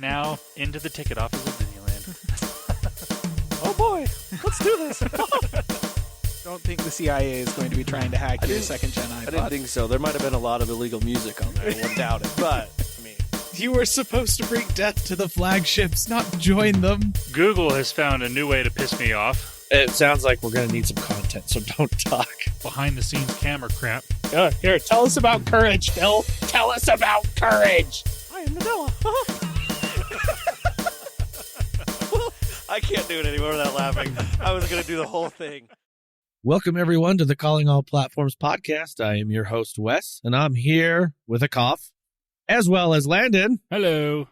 Now, into the ticket office of Disneyland. Oh boy, let's do this. Don't think the CIA is going to be trying to hack your second-gen iPod. I didn't think so. There might have been a lot of illegal music on there. I wouldn't doubt it. But, I mean... You were supposed to bring death to the flagships, not join them. Google has found a new way to piss me off. It sounds like we're going to need some content, so don't talk. Behind-the-scenes camera crap. Here, tell us about courage, Phil. Tell us about courage. I am Manila. I can't do it anymore without laughing. I was going to do the whole thing. Welcome, everyone, to the Calling All Platforms podcast. I am your host, Wes, and I'm here with a cough, as well as Landon. Hello.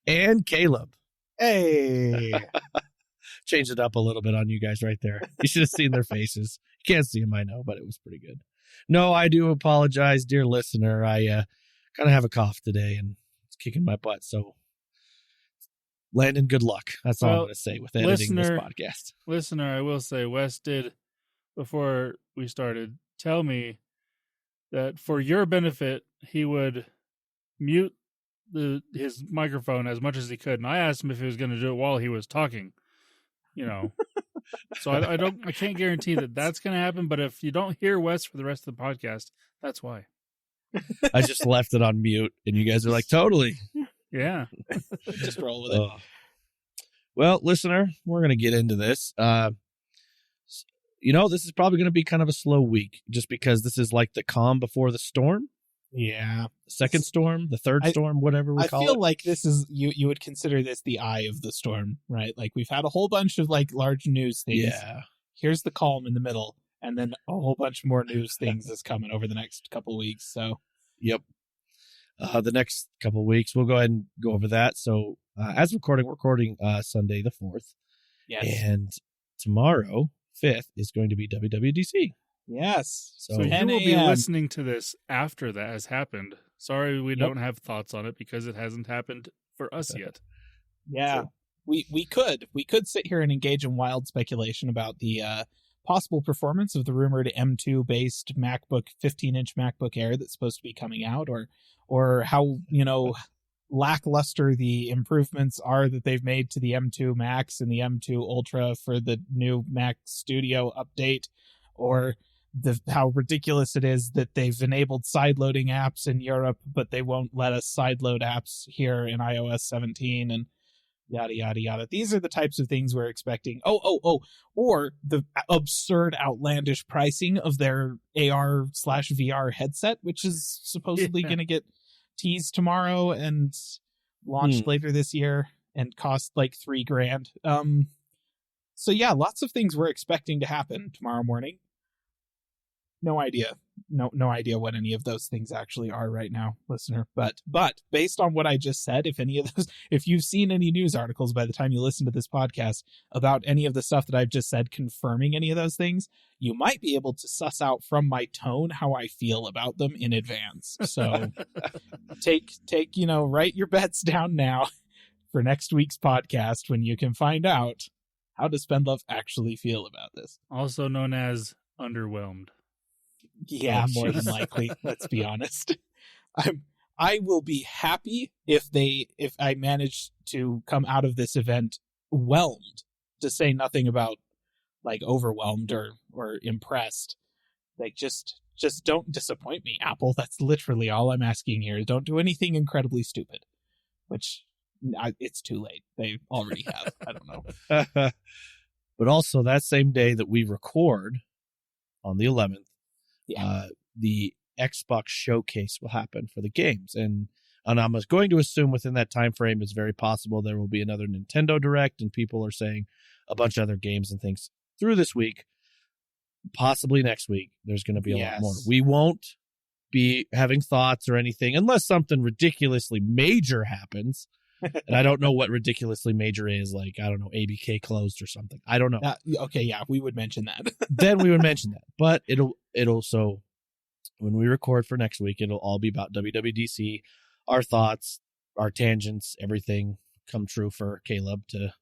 And Caleb. Hey. Changed it up a little bit on you guys right there. You should have seen their faces. You can't see them, I know, but it was pretty good. No, I do apologize, dear listener. I kind of have a cough today, and it's kicking my butt, so... Landon, good luck. That's all I'm going to say with editing this podcast. Listener, I will say, Wes did, before we started, tell me that for your benefit, he would mute his microphone as much as he could. And I asked him if he was going to do it while he was talking, you know. So I can't guarantee that that's going to happen. But if you don't hear Wes for the rest of the podcast, that's why. I just left it on mute, and you guys are like, totally. Yeah. Just roll with it. Well, listener, we're going to get into this. This is probably going to be kind of a slow week just because this is like the calm before the storm. Yeah. The second storm, the third storm, whatever we call it. I feel like this is, you would consider this the eye of the storm, right? Like we've had a whole bunch of like large news things. Yeah. Here's the calm in the middle, and then a whole bunch more news things is coming over the next couple weeks. So, yep. The next couple of weeks, we'll go ahead and go over that. So, as we're recording Sunday the 4th. Yes. And tomorrow, 5th, is going to be WWDC. Yes. So you will be listening to this after that has happened. Sorry we don't have thoughts on it because it hasn't happened for us yet. Yeah. So. We could sit here and engage in wild speculation about the possible performance of the rumored M2 based MacBook 15-inch MacBook Air that's supposed to be coming out, or how, lackluster the improvements are that they've made to the M2 Max and the M2 Ultra for the new Mac Studio update, or how ridiculous it is that they've enabled sideloading apps in Europe, but they won't let us sideload apps here in iOS 17, and yada, yada, yada. These are the types of things we're expecting. Or the absurd, outlandish pricing of their AR/VR headset, which is supposedly going to get teased tomorrow and launched later this year and cost like $3,000. So yeah, lots of things we're expecting to happen tomorrow morning. No idea. No idea what any of those things actually are right now, listener. But based on what I just said, if you've seen any news articles by the time you listen to this podcast about any of the stuff that I've just said confirming any of those things, you might be able to suss out from my tone how I feel about them in advance. So write your bets down now for next week's podcast when you can find out how does Spendlove actually feel about this. Also known as underwhelmed. Yeah, more than likely. Let's be honest. I will be happy if I manage to come out of this event whelmed, to say nothing about like overwhelmed or impressed. Like just don't disappoint me, Apple. That's literally all I'm asking here. Don't do anything incredibly stupid, which it's too late. They already have. I don't know. But also that same day that we record on the 11th, the Xbox showcase will happen for the games, and I'm going to assume within that time frame it's very possible there will be another Nintendo Direct, and people are saying a bunch of other games and things through this week. Possibly next week there's going to be a lot more. We won't be having thoughts or anything unless something ridiculously major happens. And I don't know what ridiculously major is, like, I don't know, ABK closed or something. I don't know. Okay, yeah, we would mention that. Then we would mention that. But it'll so when we record for next week, it'll all be about WWDC, our thoughts, our tangents, everything come true for Caleb to,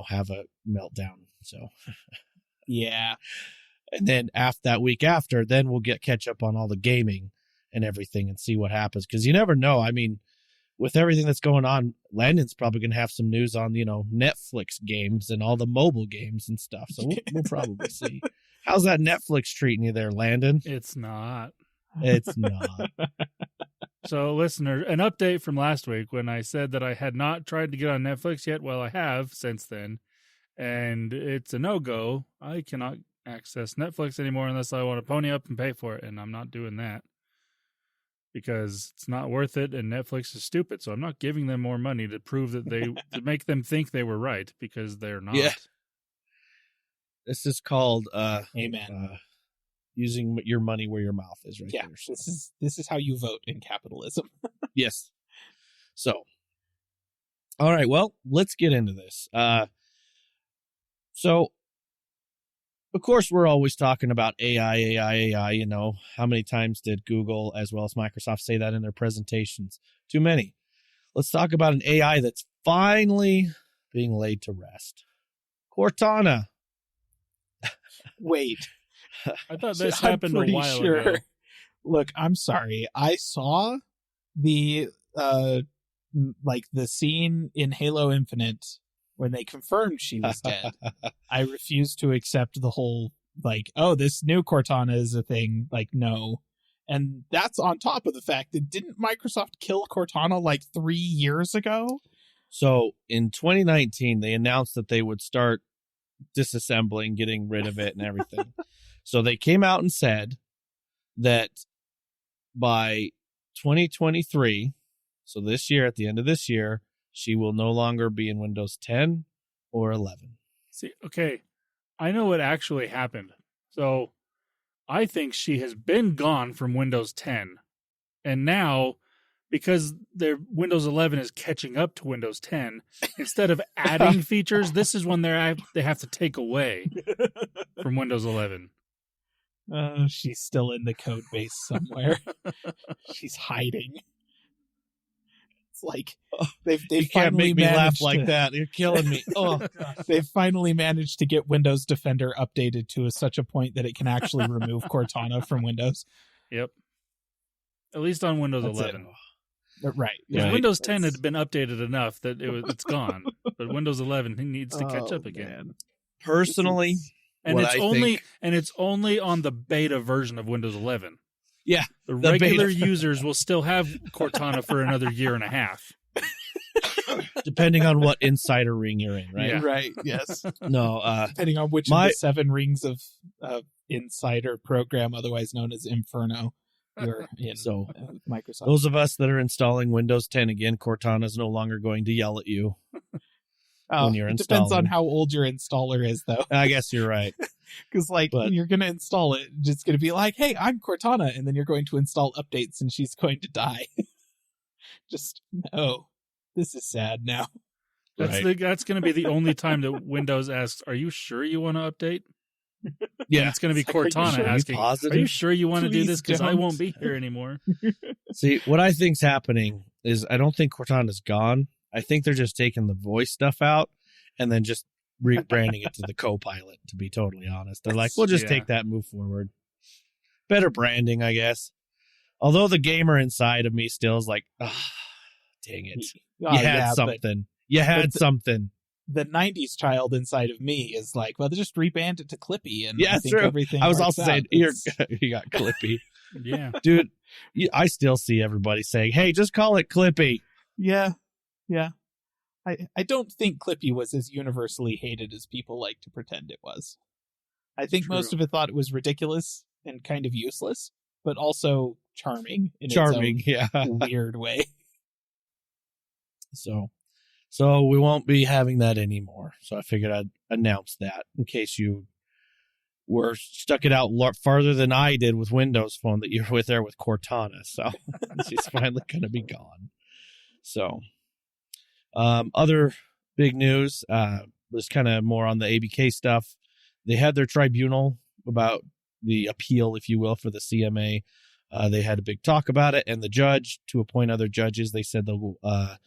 have a meltdown. So, yeah. And then after that week after, then we'll catch up on all the gaming and everything and see what happens. Because you never know. I mean, with everything that's going on, Landon's probably going to have some news on, Netflix games and all the mobile games and stuff. So we'll probably see. How's that Netflix treating you there, Landon? It's not. It's not. So, listener, an update from last week when I said that I had not tried to get on Netflix yet. Well, I have since then, and it's a no-go. I cannot access Netflix anymore unless I want to pony up and pay for it, and I'm not doing that because it's not worth it, and Netflix is stupid, so I'm not giving them more money to prove that to make them think they were right, because they're not. Yeah. This is called Amen. Using your money where your mouth is, right? Yeah, there. So. This is how you vote in capitalism. Yes. So, all right. Well, let's get into this. So, of course, we're always talking about AI. How many times did Google as well as Microsoft say that in their presentations? Too many. Let's talk about an AI that's finally being laid to rest. Cortana. Wait. I thought this happened a while ago. Look, I'm sorry. I saw the the scene in Halo Infinite when they confirmed she was dead. I refused to accept the whole this new Cortana is a thing. No. And that's on top of the fact that didn't Microsoft kill Cortana 3 years ago? So in 2019, they announced that they would start disassembling, getting rid of it and everything. So they came out and said that by 2023, so this year, at the end of this year, she will no longer be in Windows 10 or 11. See, okay, I know what actually happened. So I think she has been gone from Windows 10. And now, because their Windows 11 is catching up to Windows 10, instead of adding features, this is when they have to take away from Windows 11. She's still in the code base somewhere. She's hiding. It's they've you can't make me laugh like that. You're killing me. Oh, they've finally managed to get Windows Defender updated to such a point that it can actually remove Cortana from Windows. Yep. At least on Windows That's 11. Right. Yeah. Windows 10 had been updated enough that it's gone, but Windows 11 needs to catch up again. Man. Personally, and it's only on the beta version of Windows 11. Yeah, the regular users will still have Cortana for another year and a half, depending on what insider ring you're in. Right. Yeah. Right. Yes. No. Depending on which of the 7 rings of insider program, otherwise known as Inferno. You're in Microsoft. Those of us that are installing Windows 10 again, Cortana is no longer going to yell at you when you're installing. Depends on how old your installer is, though. I guess you're right. Because you're going to install it, it's going to be like, hey, I'm Cortana, and then you're going to install updates, and she's going to die. Just, no. This is sad now. That's going to be the only time that Windows asks, are you sure you want to update? Yeah, and it's going to be Cortana asking, are you sure you want to do this? Because I won't be here anymore. See, what I think's happening is I don't think Cortana's gone. I think they're just taking the voice stuff out and then just rebranding it to the Copilot, to be totally honest. They're like, we'll just take that and move forward. Better branding, I guess. Although the gamer inside of me still is like, dang it. You had something. You had something. The 90s child inside of me is like, well, just reband it to Clippy. And yeah, I think true. Everything I was also saying, you got Clippy. Yeah. Dude, I still see everybody saying, hey, just call it Clippy. Yeah. Yeah. I don't think Clippy was as universally hated as people like to pretend it was. I think most of it thought it was ridiculous and kind of useless, but also charming in its own weird way. So we won't be having that anymore. So I figured I'd announce that in case you were stuck it out farther than I did with Windows Phone that you're with there with Cortana. So she's finally going to be gone. So other big news was kind of more on the ABK stuff. They had their tribunal about the appeal, if you will, for the CMA. They had a big talk about it, and the judge, to appoint other judges, they said they'll I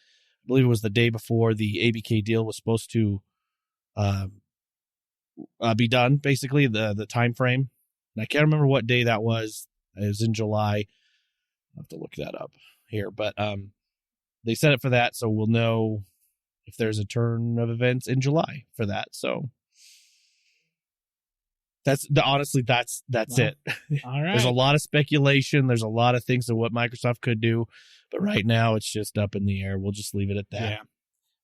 believe it was the day before the ABK deal was supposed to be done, basically, the time frame. And I can't remember what day that was. It was in July. I'll have to look that up here. But they set it for that, so we'll know if there's a turn of events in July for that. So honestly, that's well, it. All right. There's a lot of speculation. There's a lot of things of what Microsoft could do, but right now it's just up in the air. We'll just leave it at that. Yeah.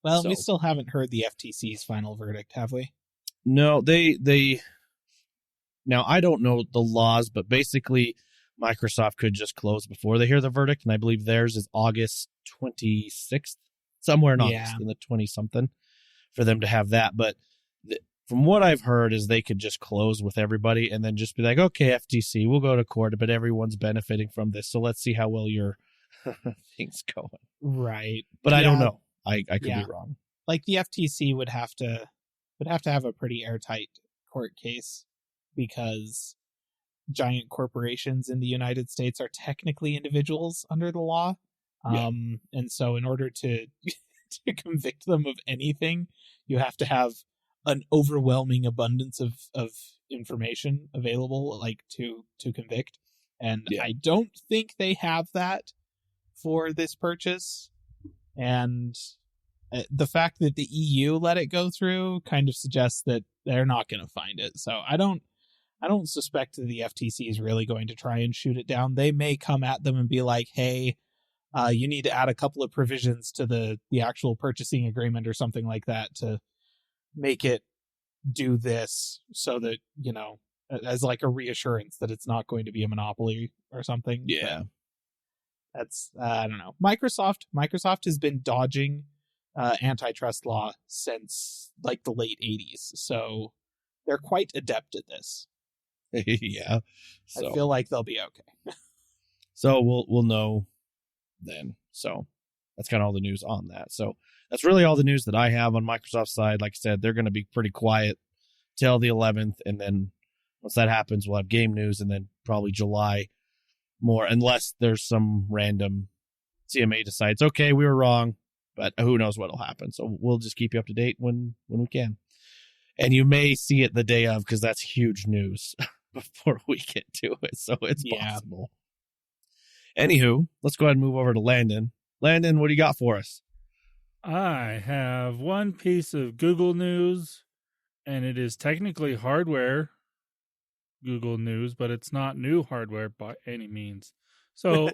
Well, we still haven't heard the FTC's final verdict, have we? No, they. Now I don't know the laws, but basically Microsoft could just close before they hear the verdict, and I believe theirs is August 26th, somewhere in August, in the 20-something, for them to have that. But from what I've heard is they could just close with everybody and then just be like, okay, FTC, we'll go to court, but everyone's benefiting from this, so let's see how well your thing's going. Right. But I don't know. I could be wrong. Like the FTC would have to have a pretty airtight court case because giant corporations in the United States are technically individuals under the law. And so in order to convict them of anything, you have to have an overwhelming abundance of information available, like to convict. And I don't think they have that for this purchase. And the fact that the EU let it go through kind of suggests that they're not going to find it. So I don't suspect that the FTC is really going to try and shoot it down. They may come at them and be like, hey, you need to add a couple of provisions to the actual purchasing agreement or something like that to make it do this so that, you know, as like a reassurance that it's not going to be a monopoly or something. Yeah. But that's, I don't know. Microsoft has been dodging antitrust law since like the late 80s. So they're quite adept at this. Yeah. So, I feel like they'll be okay. So we'll know then. So that's kind of all the news on that. So that's really all the news that I have on Microsoft's side. Like I said, they're going to be pretty quiet till the 11th. And then once that happens, we'll have game news and then probably July more, unless there's some random CMA decides, okay, we were wrong, but who knows what'll happen. So we'll just keep you up to date when we can. And you may see it the day of, because that's huge news before we get to it. So it's possible. Anywho, let's go ahead and move over to Landon. Landon, what do you got for us? I have one piece of Google news, and it is technically hardware Google news, but it's not new hardware by any means. So,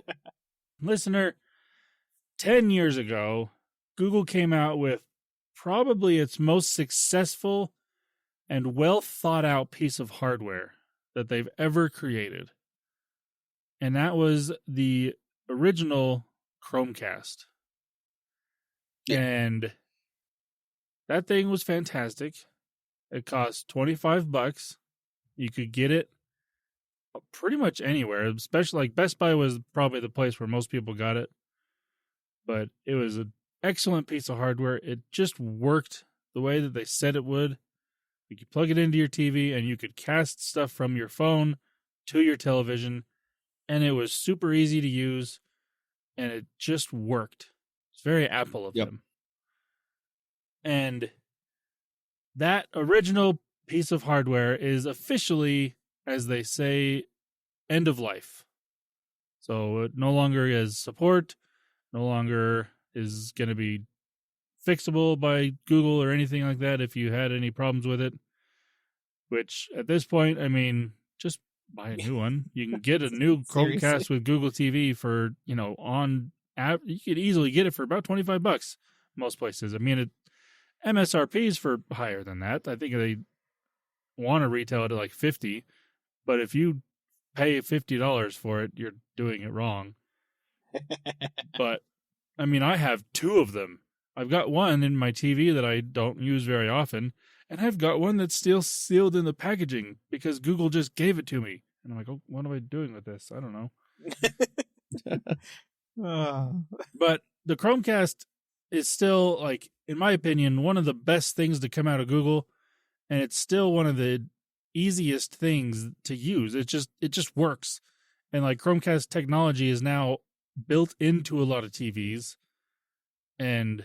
listener, 10 years ago, Google came out with probably its most successful and well thought out piece of hardware that they've ever created. And that was the original Chromecast. Yeah. And that thing was fantastic. It cost $25. You could get it pretty much anywhere, especially like Best Buy was probably the place where most people got it. But it was an excellent piece of hardware. It just worked the way that they said it would. You could plug it into your TV and you could cast stuff from your phone to your television. And it was super easy to use. And it just worked. It's very Apple of them. And that original piece of hardware is officially, as they say, end of life. So it no longer has support, no longer is going to be fixable by Google or anything like that if you had any problems with it. Which, at this point, I mean, just buy a new one. You can get a new Chromecast with Google TV for, you know, on app. You could easily get it for about $25 most places. I mean, MSRP is for higher than that. I think they want to retail it at like $50, but if you pay $50 for it, you're doing it wrong. But I mean, I have two of them. I've got one in my TV that I don't use very often, and I've got one that's still sealed in the packaging because Google just gave it to me. And I'm like, oh, what am I doing with this? I don't know. But the Chromecast is still, like, in my opinion, one of the best things to come out of Google, and it's still one of the easiest things to use. It just works. And like Chromecast technology is now built into a lot of TVs, and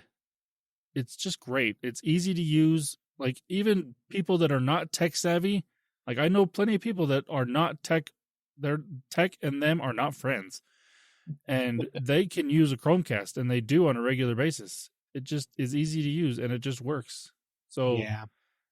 it's just great. It's easy to use. Like, even people that are not tech savvy, like I know plenty of people that are not tech, their tech and them are not friends. and they can use a Chromecast, and they do on a regular basis. It just is easy to use, and it just works. So, Yeah.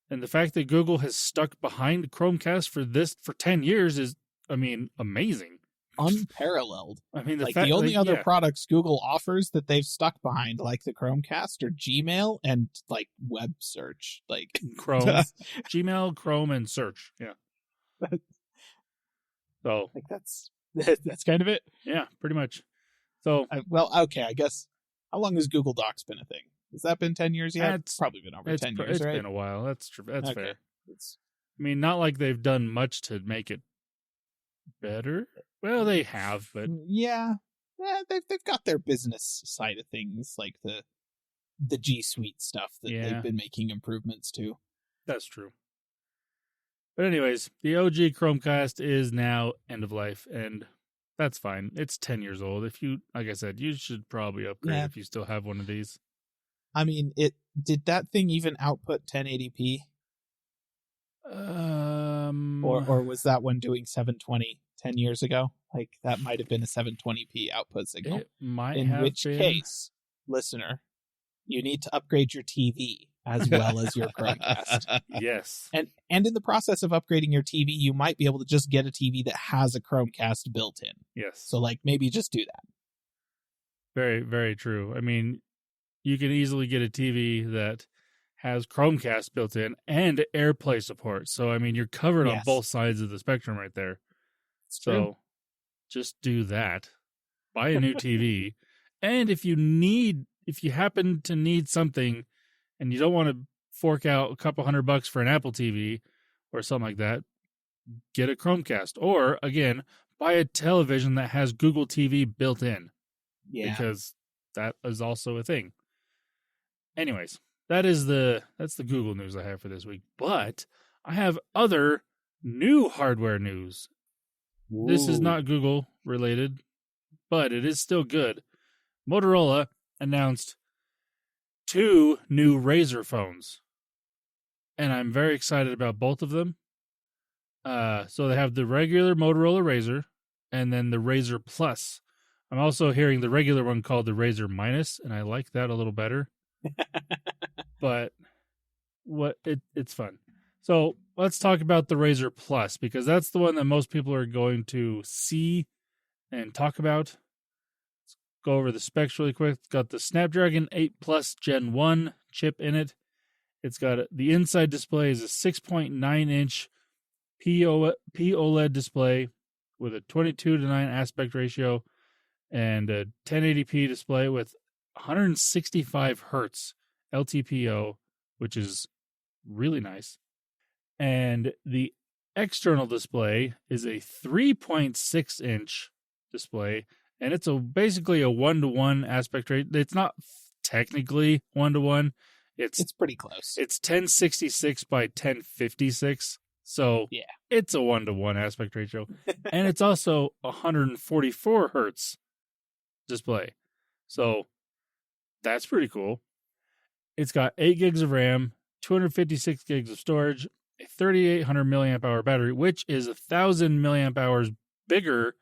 And the fact that Google has stuck behind Chromecast for 10 years is, amazing. Unparalleled. I mean, The only other products Google offers that they've stuck behind, like the Chromecast, are Gmail and like web search, like Chrome, Gmail, Chrome, and search. Yeah. So like that's kind of it. Yeah, pretty much. So okay, I guess. How long has Google Docs been a thing? Has that been 10 years yet? It's probably been over 10 years, right? It's been a while. That's true. That's okay. fair. Not like they've done much to make it better. Well, they have, but yeah, they've got their business side of things, like the G Suite stuff that they've been making improvements to. That's true. But anyways, the OG Chromecast is now end of life, and that's fine. It's 10 years old. If you, like I said, you should probably upgrade if you still have one of these. I mean, did that thing even output 1080p? Or was that one doing 720 10 years ago? Like, that might have been a 720p output signal. It might In have which been. case, listener, you need to upgrade your TV as well as your Chromecast. Yes. And in the process of upgrading your TV, you might be able to just get a TV that has a Chromecast built in. Yes. So, like, maybe just do that. Very, very true. I mean, you can easily get a TV that has Chromecast built in and AirPlay support. So, I mean, you're covered on both sides of the spectrum right there. It's so, true. Just do that. Buy a new TV. And if you happen to need something and you don't want to fork out a couple $100 for an Apple TV or something like that, get a Chromecast. Or, again, buy a television that has Google TV built in. Yeah. Because that is also a thing. Anyways, that's the Google news I have for this week. But I have other new hardware news. Ooh. This is not Google related, but it is still good. Motorola announced 2 new Razr phones, and I'm very excited about both of them. So they have the regular Motorola Razr, and then the Razr Plus. I'm also hearing the regular one called the Razr Minus, and I like that a little better. But it's fun. So let's talk about the Razr Plus, because that's the one that most people are going to see and talk about. Let's go over the specs really quick. It's got the Snapdragon 8 Plus Gen 1 chip in it. It's got the inside display is a 6.9-inch POLED display with a 22:9 aspect ratio and a 1080p display with 165 hertz LTPO, which is really nice. And the external display is a 3.6-inch display, and it's basically a 1-to-1 aspect rate. It's not technically 1-to-1. It's pretty close. It's 1066 by 1056. So it's a 1-to-1 aspect ratio. And it's also 144 hertz display. So that's pretty cool. It's got 8 gigs of RAM, 256 gigs of storage, a 3,800 milliamp hour battery, which is 1,000 milliamp hours bigger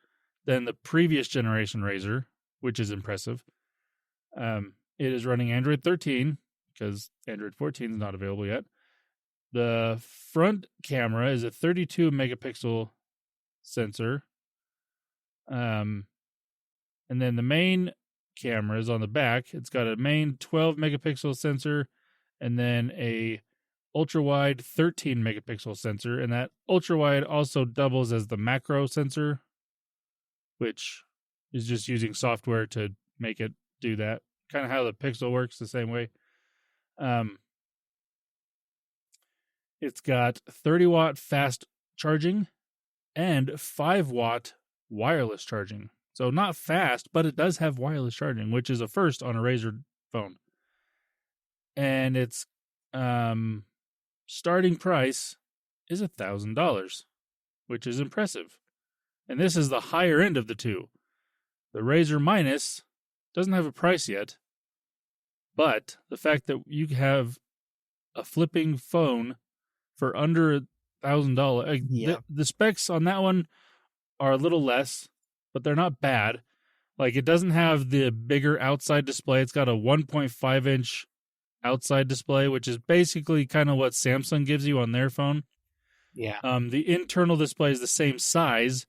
than the previous generation Razr, which is impressive. It is running Android 13 because Android 14 is not available yet. The front camera is a 32 megapixel sensor. And then the main camera is on the back. It's got a main 12 megapixel sensor and then a ultra wide 13 megapixel sensor, and that ultra wide also doubles as the macro sensor, which is just using software to make it do that. Kind of how the Pixel works, the same way. It's got 30-watt fast charging and 5-watt wireless charging. So not fast, but it does have wireless charging, which is a first on a Razr phone. And its starting price is $1,000, which is impressive. And this is the higher end of the two. The Razr Minus doesn't have a price yet, but the fact that you have a flipping phone for under $1,000, the specs on that one are a little less, but they're not bad. Like, it doesn't have the bigger outside display. It's got a 1.5-inch outside display, which is basically kind of what Samsung gives you on their phone. Yeah. The internal display is the same size,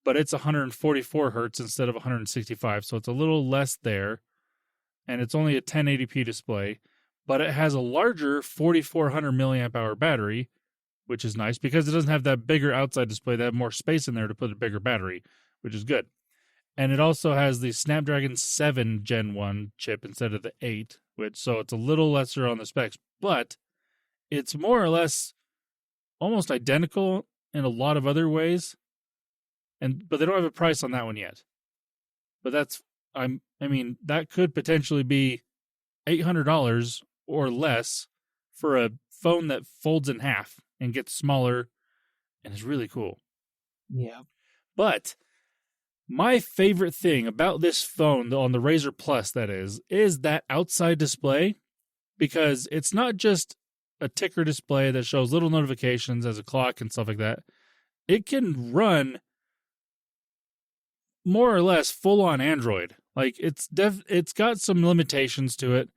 but it's 144 hertz instead of 165, so it's a little less there. And it's only a 1080p display, but it has a larger 4400 milliamp hour battery, which is nice because it doesn't have that bigger outside display. They have more space in there to put a bigger battery, which is good. And it also has the Snapdragon 7 Gen 1 chip instead of the 8, so it's a little lesser on the specs, but it's more or less almost identical in a lot of other ways. But they don't have a price on that one yet. But that could potentially be $800 or less for a phone that folds in half and gets smaller and is really cool. Yeah. But my favorite thing about this phone, on the Razr Plus, that is that outside display, because it's not just a ticker display that shows little notifications as a clock and stuff like that. It can run more or less full on Android. Like, it's got some limitations to it,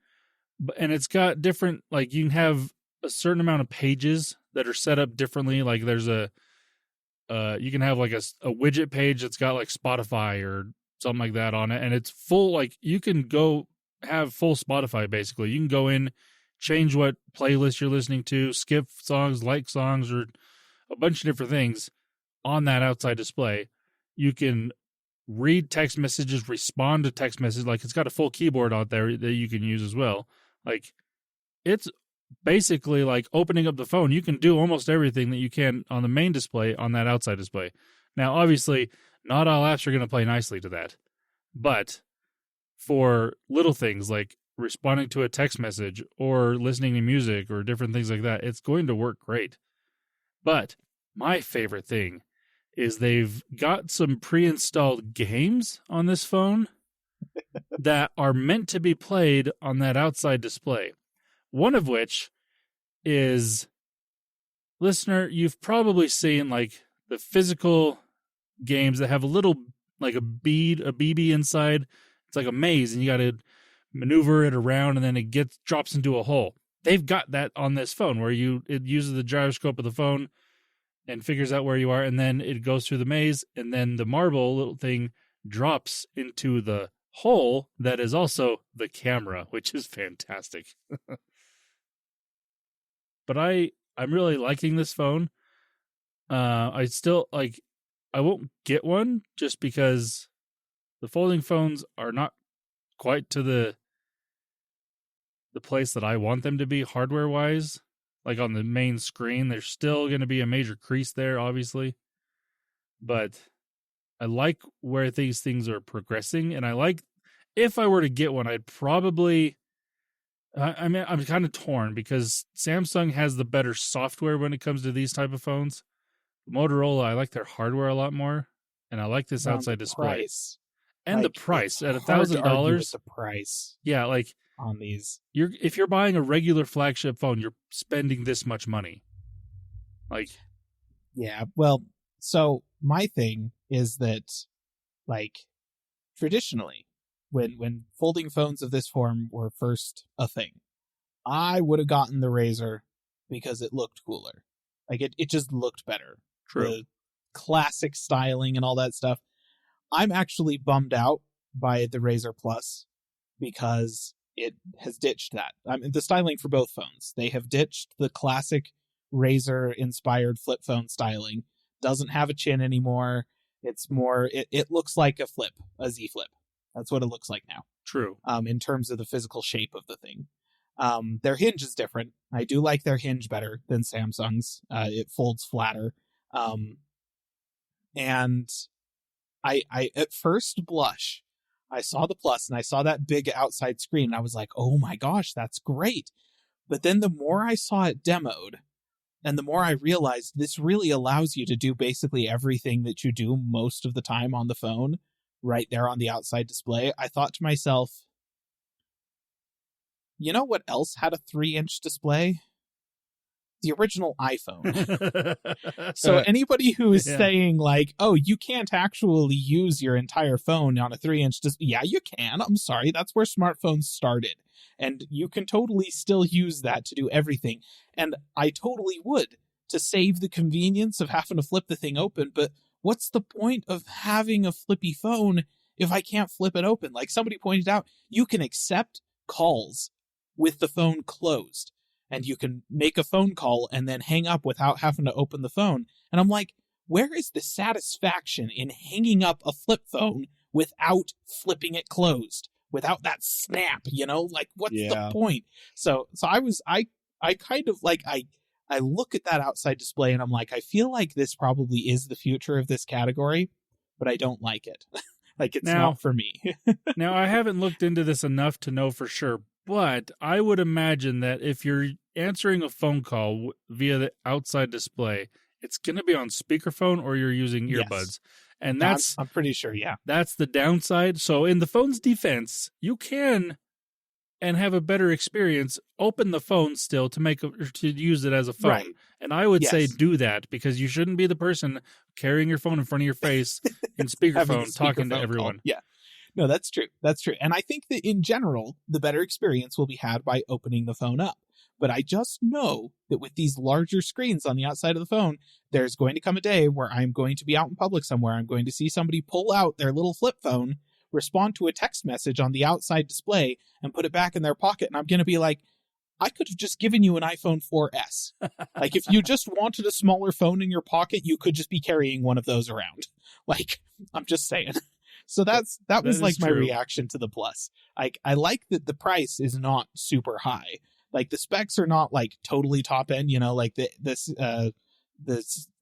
and it's got different, like, you can have a certain amount of pages that are set up differently. Like, there's you can have like a widget page that's got like Spotify or something like that on it, and it's full. Like, you can go have full Spotify basically. You can go in, change what playlist you're listening to, skip songs, like songs, or a bunch of different things on that outside display. You can read text messages, respond to text messages. Like, it's got a full keyboard out there that you can use as well. Like, it's basically like opening up the phone. You can do almost everything that you can on the main display on that outside display. Now, obviously, not all apps are going to play nicely to that. But for little things like responding to a text message or listening to music or different things like that, it's going to work great. But my favorite thing is they've got some pre-installed games on this phone that are meant to be played on that outside display. One of which is, listener, you've probably seen like the physical games that have a little, like a BB inside. It's like a maze, and you got to maneuver it around, and then it drops into a hole. They've got that on this phone where it uses the gyroscope of the phone and figures out where you are, and then it goes through the maze, and then the marble little thing drops into the hole that is also the camera, which is fantastic. But I'm really liking this phone. I still, like, I won't get one just because the folding phones are not quite to the place that I want them to be hardware-wise. Like, on the main screen, there's still going to be a major crease there, obviously. But I like where these things are progressing, and I like, if I were to get one, I'd probably, I mean, I'm kind of torn because Samsung has the better software when it comes to these type of phones. Motorola, I like their hardware a lot more, and I like this outside display. And the price at $1,000. The price, yeah, like on these, if you're buying a regular flagship phone, you're spending this much money. Like, yeah. Well, so my thing is that, like, traditionally, when folding phones of this form were first a thing, I would have gotten the Razr because it looked cooler. Like, it just looked better. True. The classic styling and all that stuff. I'm actually bummed out by the Razr Plus because it has ditched that. I mean, the styling for both phones. They have ditched the classic Razr-inspired flip phone styling. Doesn't have a chin anymore. It's more, it looks like a flip, a Z Flip. That's what it looks like now. True. In terms of the physical shape of the thing. Their hinge is different. I do like their hinge better than Samsung's. It folds flatter. And I at first blush, I saw the Plus and I saw that big outside screen and I was like, oh my gosh, that's great. But then the more I saw it demoed and the more I realized this really allows you to do basically everything that you do most of the time on the phone right there on the outside display, I thought to myself, you know what else had a 3-inch display? the original iPhone. So anybody who is saying like, oh, you can't actually use your entire phone on a 3-inch yeah, you can. I'm sorry. That's where smartphones started. And you can totally still use that to do everything. And I totally would, to save the convenience of having to flip the thing open. But what's the point of having a flippy phone if I can't flip it open? Like somebody pointed out, you can accept calls with the phone closed. And you can make a phone call and then hang up without having to open the phone. And I'm like, where is the satisfaction in hanging up a flip phone without flipping it closed? Without that snap, like what's the point? So I kind of like, I look at that outside display and I'm like, I feel like this probably is the future of this category, but I don't like it. Like it's not for me. Now I haven't looked into this enough to know for sure, but I would imagine that if you're answering a phone call via the outside display, it's going to be on speakerphone or you're using earbuds. Yes. And I'm pretty sure, yeah. That's the downside. So in the phone's defense, you can and have a better experience, open the phone still to use it as a phone. Right. And I would say do that, because you shouldn't be the person carrying your phone in front of your face in speakerphone talking to everyone. Call. Yeah. No, that's true. That's true. And I think that in general, the better experience will be had by opening the phone up. But I just know that with these larger screens on the outside of the phone, there's going to come a day where I'm going to be out in public somewhere. I'm going to see somebody pull out their little flip phone, respond to a text message on the outside display, and put it back in their pocket. And I'm going to be like, I could have just given you an iPhone 4S. Like, if you just wanted a smaller phone in your pocket, you could just be carrying one of those around. Like, I'm just saying. So that was like my reaction to the Plus. I like that the price is not super high. Like the specs are not like totally top end, like the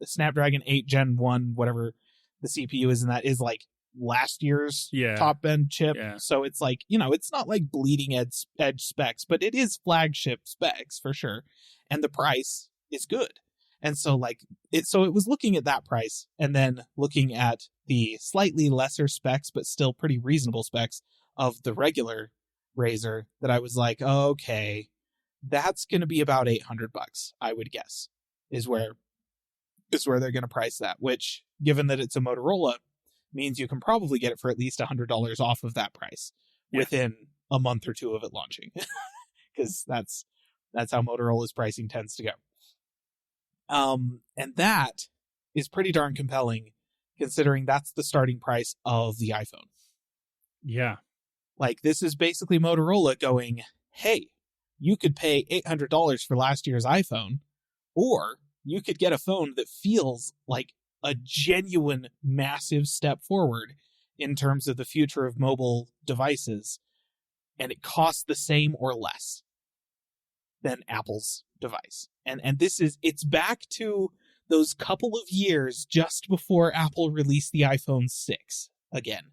Snapdragon 8 Gen 1, whatever the CPU is in that, is like last year's top end chip. Yeah. So it's like, it's not like bleeding edge specs, but it is flagship specs for sure. And the price is good. And so it was looking at that price and then looking at the slightly lesser specs, but still pretty reasonable specs of the regular Razr, that I was like, okay, that's going to be about $800, I would guess, is where they're going to price that, which, given that it's a Motorola, means you can probably get it for at least $100 off of that price within a month or two of it launching, because that's how Motorola's pricing tends to go. And that is pretty darn compelling, considering that's the starting price of the iPhone. Yeah. Like, this is basically Motorola going, hey, you could pay $800 for last year's iPhone, or you could get a phone that feels like a genuine massive step forward in terms of the future of mobile devices, and it costs the same or less than Apple's device. And it's back to those couple of years just before Apple released the iPhone 6 again,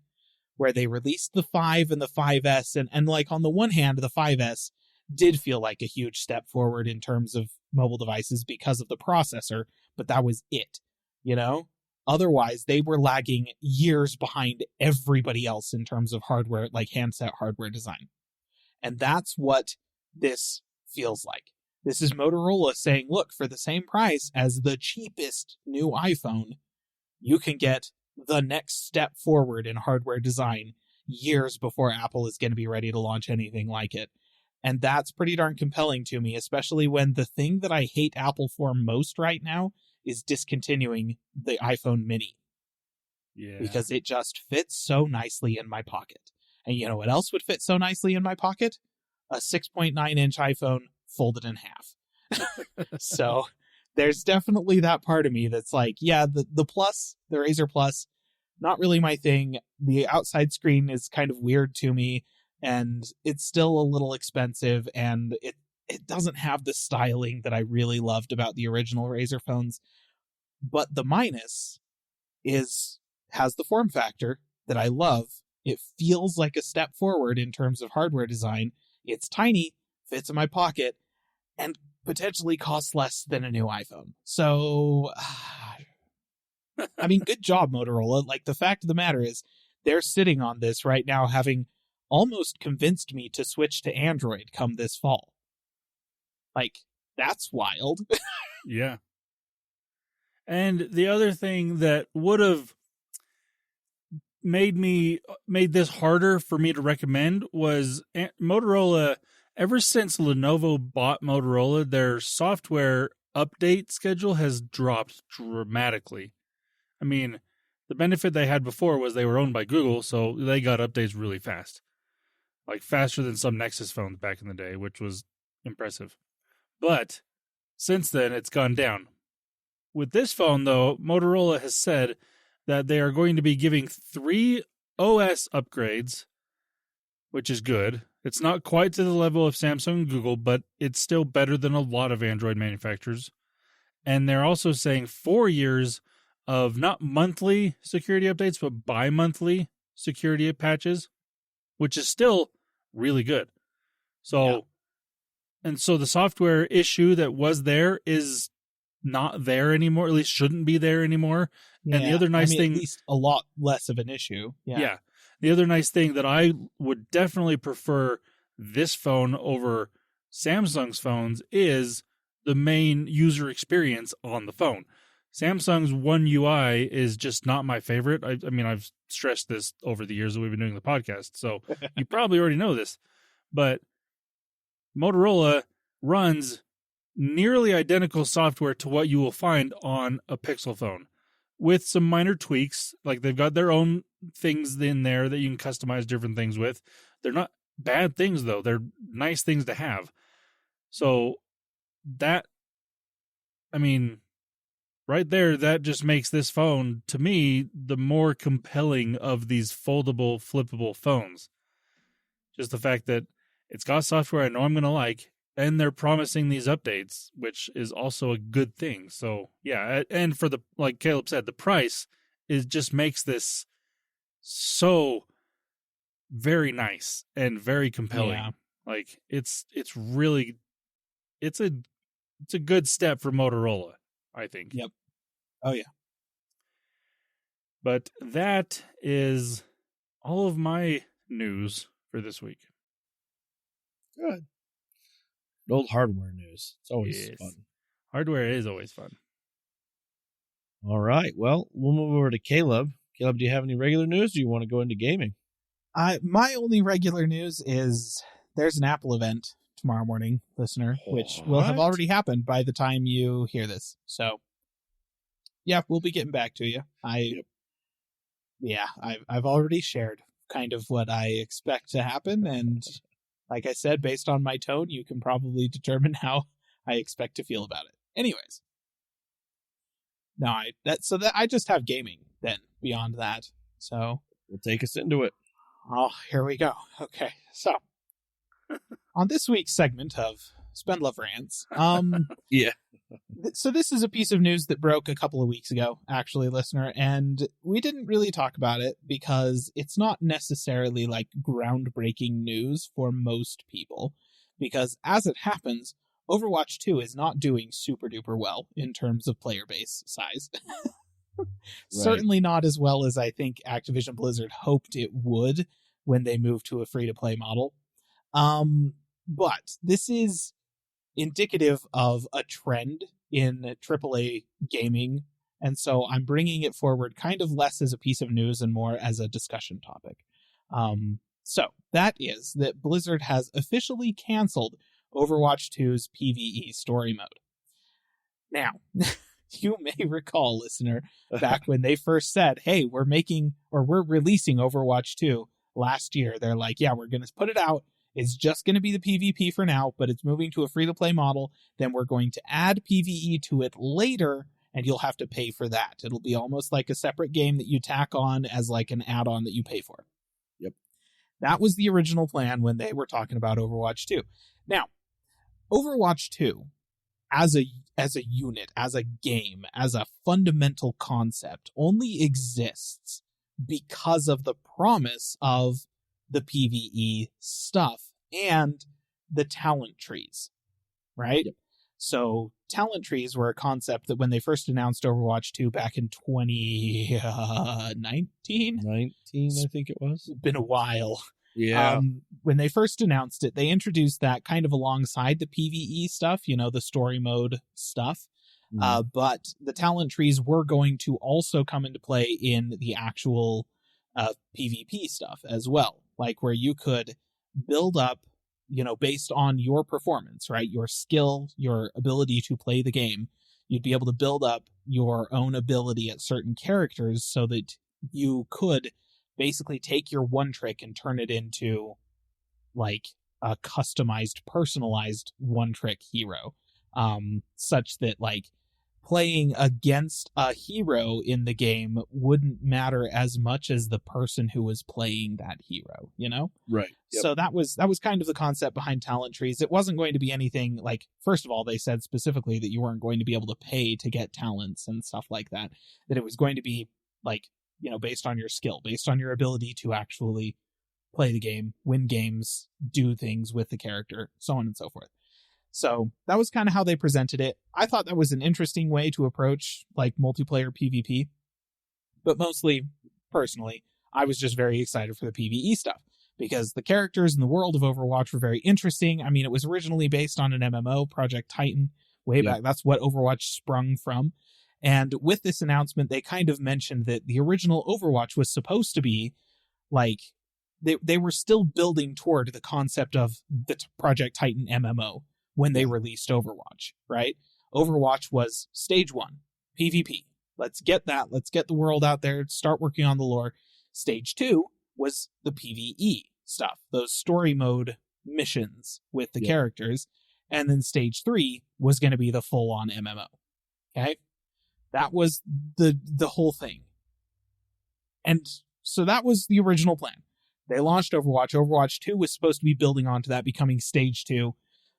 where they released the 5 and the 5S, and like, on the one hand, the 5S did feel like a huge step forward in terms of mobile devices because of the processor, but that was it, Otherwise, they were lagging years behind everybody else in terms of hardware, like handset hardware design. And that's what this feels like. This is Motorola saying, look, for the same price as the cheapest new iPhone, you can get the next step forward in hardware design years before Apple is going to be ready to launch anything like it. And that's pretty darn compelling to me, especially when the thing that I hate Apple for most right now is discontinuing the iPhone mini. Yeah. Because it just fits so nicely in my pocket. And you know what else would fit so nicely in my pocket? A 6.9-inch iPhone folded in half. So there's definitely that part of me that's like, yeah, the Plus, the Razr Plus, not really my thing. The outside screen is kind of weird to me, and it's still a little expensive, and it doesn't have the styling that I really loved about the original Razr phones. But the minus has the form factor that I love. It feels like a step forward in terms of hardware design. It's tiny, fits in my pocket, and potentially costs less than a new iPhone. So, I mean, good job, Motorola. Like, the fact of the matter is, they're sitting on this right now, having almost convinced me to switch to Android come this fall. Like, That's wild. Yeah. And the other thing that would have made this harder for me to recommend was Motorola. Ever since Lenovo bought Motorola, their software update schedule has dropped dramatically. I mean, the benefit they had before was they were owned by Google, so they got updates really fast. Like faster than some Nexus phones back in the day, which was impressive. But since then, it's gone down. With this phone, though, Motorola has said that they are going to be giving 3 OS upgrades, which is good. It's not quite to the level of Samsung and Google, but it's still better than a lot of Android manufacturers. And they're also saying 4 years of not monthly security updates, but bi-monthly security patches, which is still really good. So, And so the software issue that was there is not there anymore, at least shouldn't be there anymore. Yeah, and the other nice thing, at least a lot less of an issue. Yeah. The other nice thing that I would definitely prefer this phone over Samsung's phones is the main user experience on the phone. Samsung's One UI is just not my favorite. I mean, I've stressed this over the years that we've been doing the podcast, so you probably already know this. But Motorola runs nearly identical software to what you will find on a Pixel phone, with some minor tweaks. Like, they've got their own things in there that you can customize different things with. They're not bad things, though. They're nice things to have. So that, I mean, right there, that just makes this phone, to me, the more compelling of these foldable, flippable phones. Just the fact that it's got software I know I'm going to like, and they're promising these updates, which is also a good thing. So, yeah, and for the, like Caleb said, the price just makes this so very nice and very compelling. Yeah. Like, it's really, it's a good step for Motorola, I think. Yep. Oh, yeah. But that is all of my news for this week. Good. Old hardware news. It's always fun. Hardware is always fun. All right. Well, we'll move over to Caleb. Caleb, do you have any regular news, or do you want to go into gaming? My only regular news is there's an Apple event tomorrow morning, listener, which will have already happened by the time you hear this. So, yeah, we'll be getting back to you. I've already shared kind of what I expect to happen, and like I said, based on my tone, you can probably determine how I expect to feel about it. Anyways, no, I just have gaming then beyond that. So we'll take us into it. Oh, here we go. Okay, so on this week's segment of Spendlove Rants, yeah. So this is a piece of news that broke a couple of weeks ago, actually, listener, and we didn't really talk about it because it's not necessarily like groundbreaking news for most people, because as it happens, Overwatch 2 is not doing super duper well in terms of player base size. Certainly not as well as I think Activision Blizzard hoped it would when they moved to a free-to-play model. But this is indicative of a trend in AAA gaming, and so I'm bringing it forward kind of less as a piece of news and more as a discussion topic. So that is that Blizzard has officially canceled Overwatch 2's PvE story mode. Now, you may recall, listener, back when they first said, hey, we're releasing Overwatch 2 last year. They're like, yeah, we're going to put it out. It's just going to be the PvP for now, but it's moving to a free-to-play model. Then we're going to add PvE to it later, and you'll have to pay for that. It'll be almost like a separate game that you tack on as like an add-on that you pay for. Yep. That was the original plan when they were talking about Overwatch 2. Now, Overwatch 2, as a unit, as a game, as a fundamental concept, only exists because of the promise of the PvE stuff and the talent trees, right? Yep. So talent trees were a concept that when they first announced Overwatch 2 back in 2019, I think it was. It's been a while. Yeah. When they first announced it, they introduced that kind of alongside the PvE stuff, the story mode stuff. But the talent trees were going to also come into play in the actual PvP stuff as well, like where you could build up, based on your performance, right? Your skill, your ability to play the game. You'd be able to build up your own ability at certain characters so that you could basically take your one trick and turn it into like a customized, personalized one trick hero, such that like playing against a hero in the game wouldn't matter as much as the person who was playing that hero, Right. Yep. So that was kind of the concept behind talent trees. It wasn't going to be anything like, first of all, they said specifically that you weren't going to be able to pay to get talents and stuff like that, that it was going to be like, based on your skill, based on your ability to actually play the game, win games, do things with the character, so on and so forth. So that was kind of how they presented it. I thought that was an interesting way to approach like multiplayer PvP, but mostly, personally, I was just very excited for the PvE stuff because the characters in the world of Overwatch were very interesting. I mean, it was originally based on an MMO, Project Titan, way back. That's what Overwatch sprung from. And with this announcement, they kind of mentioned that the original Overwatch was supposed to be like, they were still building toward the concept of the Project Titan MMO when they released Overwatch, right? Overwatch was stage 1, PvP. Let's get that. Let's get the world out there, start working on the lore. Stage 2 was the PvE stuff, those story mode missions with the characters. And then stage 3 was going to be the full-on MMO. Okay? That was the whole thing. And so that was the original plan. They launched Overwatch. Overwatch 2 was supposed to be building onto that, becoming stage 2.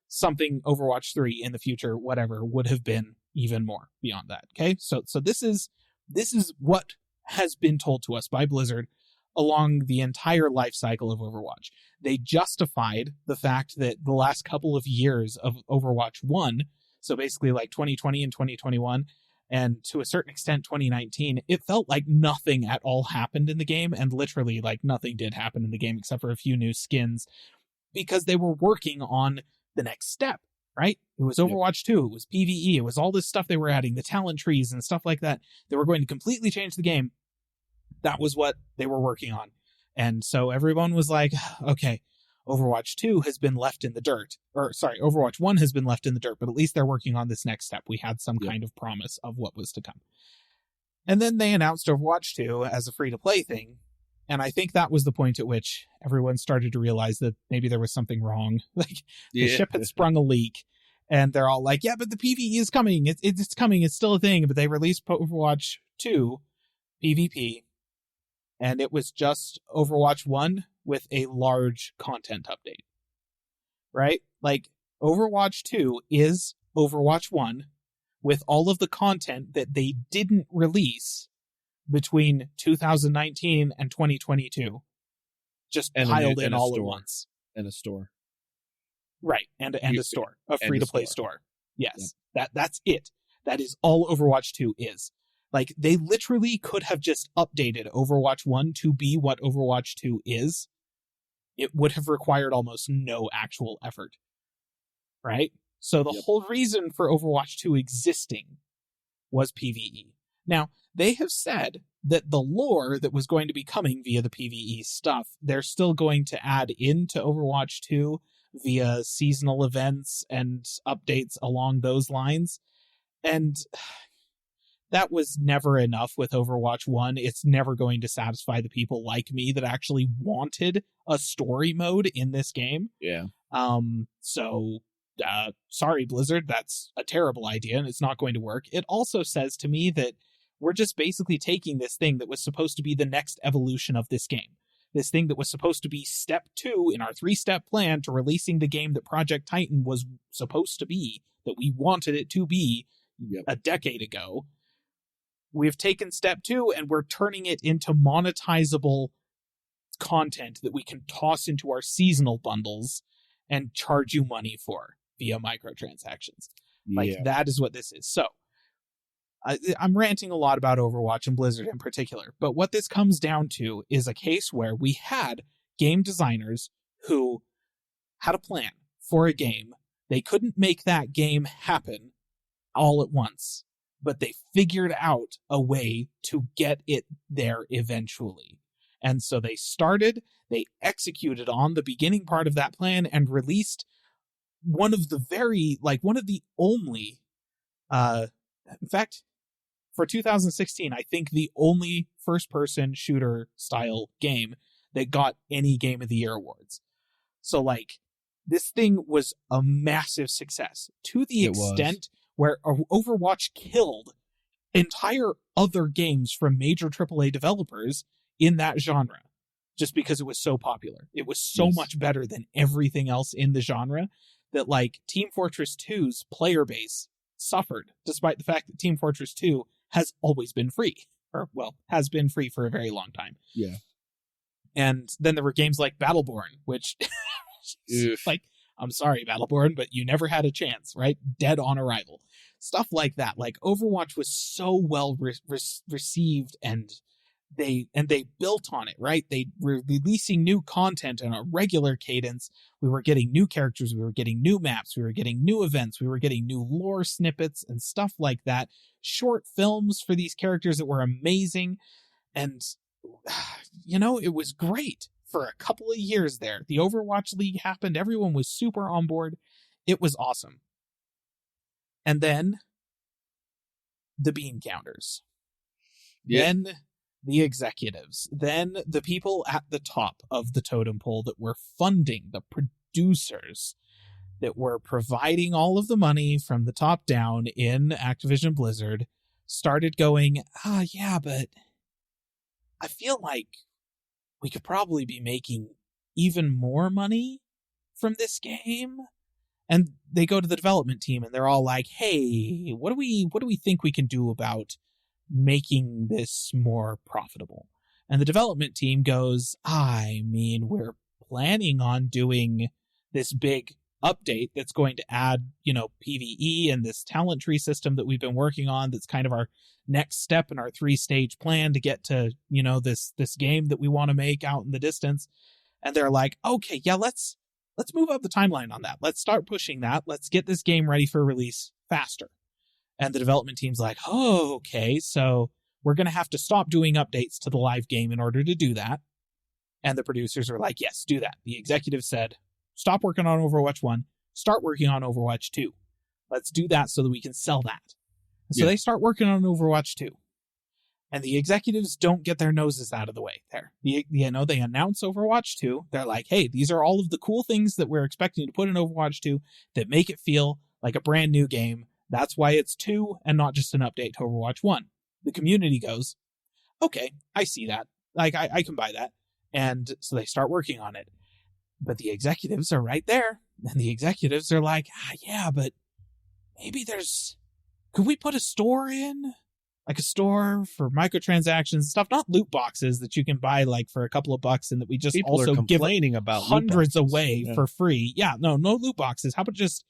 Something Overwatch 3 in the future, whatever, would have been even more beyond that. Okay? So this is what has been told to us by Blizzard along the entire life cycle of Overwatch. They justified the fact that the last couple of years of Overwatch 1, so basically like 2020 and 2021, and to a certain extent 2019, it felt like nothing at all happened in the game, and literally like nothing did happen in the game except for a few new skins, because they were working on the next step, right? It was Overwatch 2, it was PvE, it was all this stuff they were adding, the talent trees and stuff like that. They were going to completely change the game. That was what they were working on. And so everyone was like, okay, Overwatch 2 has been left in the dirt. Or, sorry, Overwatch 1 has been left in the dirt, but at least they're working on this next step. We had some kind of promise of what was to come. And then they announced Overwatch 2 as a free-to-play thing. And I think that was the point at which everyone started to realize that maybe there was something wrong. Like, the ship had sprung a leak. And they're all like, yeah, but the PvE is coming. It's coming. It's still a thing. But they released Overwatch 2 PvP. And it was just Overwatch 1 with a large content update. Right? Like, Overwatch 2 is Overwatch 1 with all of the content that they didn't release between 2019 and 2022. Just piled in all at once. And a store. Right. And a store. A free-to-play store. Yes. Yep. That's it. That is all Overwatch 2 is. Like, they literally could have just updated Overwatch 1 to be what Overwatch 2 is. It would have required almost no actual effort. Right? So the whole reason for Overwatch 2 existing was PvE. Now, they have said that the lore that was going to be coming via the PvE stuff, they're still going to add into Overwatch 2 via seasonal events and updates along those lines. And that was never enough with Overwatch 1. It's never going to satisfy the people like me that actually wanted a story mode in this game. Yeah. Sorry, Blizzard, that's a terrible idea and it's not going to work. It also says to me that we're just basically taking this thing that was supposed to be the next evolution of this game. This thing that was supposed to be step 2 in our 3-step plan to releasing the game that Project Titan was supposed to be, that we wanted it to be a decade ago. We've taken step 2 and we're turning it into monetizable content that we can toss into our seasonal bundles and charge you money for via microtransactions. Like, that is what this is. So, I'm ranting a lot about Overwatch and Blizzard in particular, but what this comes down to is a case where we had game designers who had a plan for a game. They couldn't make that game happen all at once, but they figured out a way to get it there eventually. And so they executed on the beginning part of that plan and released one of the only, in fact, for 2016, I think the only first-person shooter style game that got any Game of the Year awards. So, like, this thing was a massive success to the extent where Overwatch killed entire other games from major AAA developers in that genre just because it was so popular. It was so much better than everything else in the genre that, like, Team Fortress 2's player base suffered, despite the fact that Team Fortress 2 has always been free. Or, well, has been free for a very long time. Yeah. And then there were games like Battleborn, which, like, I'm sorry, Battleborn, but you never had a chance, right? Dead on arrival. Stuff like that. Like, Overwatch was so well received, and they built on it, right? They were releasing new content on a regular cadence. We were getting new characters. We were getting new maps. We were getting new events. We were getting new lore snippets and stuff like that. Short films for these characters that were amazing. And, you know, it was great for a couple of years there. The Overwatch League happened. Everyone was super on board. It was awesome. And then the bean counters. Yeah. Then the executives. Then the people at the top of the totem pole that were funding, the producers that were providing all of the money from the top down in Activision Blizzard, started going, yeah, but I feel like we could probably be making even more money from this game. And they go to the development team and they're all like, hey, what do we think we can do about making this more profitable? And the development team goes, I mean, we're planning on doing this big update that's going to add, you know, PvE and this talent tree system that we've been working on. That's kind of our next step in our 3-stage plan to get to, you know, this game that we want to make out in the distance. And they're like, okay, yeah, let's move up the timeline on that. Let's start pushing that. Let's get this game ready for release faster. And the development team's like, oh, okay, so we're going to have to stop doing updates to the live game in order to do that. And the producers are like, yes, do that. The executive said, stop working on Overwatch 1, start working on Overwatch 2. Let's do that so that we can sell that. And so they start working on Overwatch 2. And the executives don't get their noses out of the way there. You know, they announce Overwatch 2. They're like, hey, these are all of the cool things that we're expecting to put in Overwatch 2 that make it feel like a brand new game. That's why it's 2 and not just an update to Overwatch 1. The community goes, okay, I see that. Like, I can buy that. And so they start working on it. But the executives are right there. And the executives are like, yeah, but maybe could we put a store in? Like a store for microtransactions and stuff, not loot boxes that you can buy like for a couple of bucks and that we just People also are give complaining about hundreds away Yeah. for free. Yeah, no loot boxes. How about just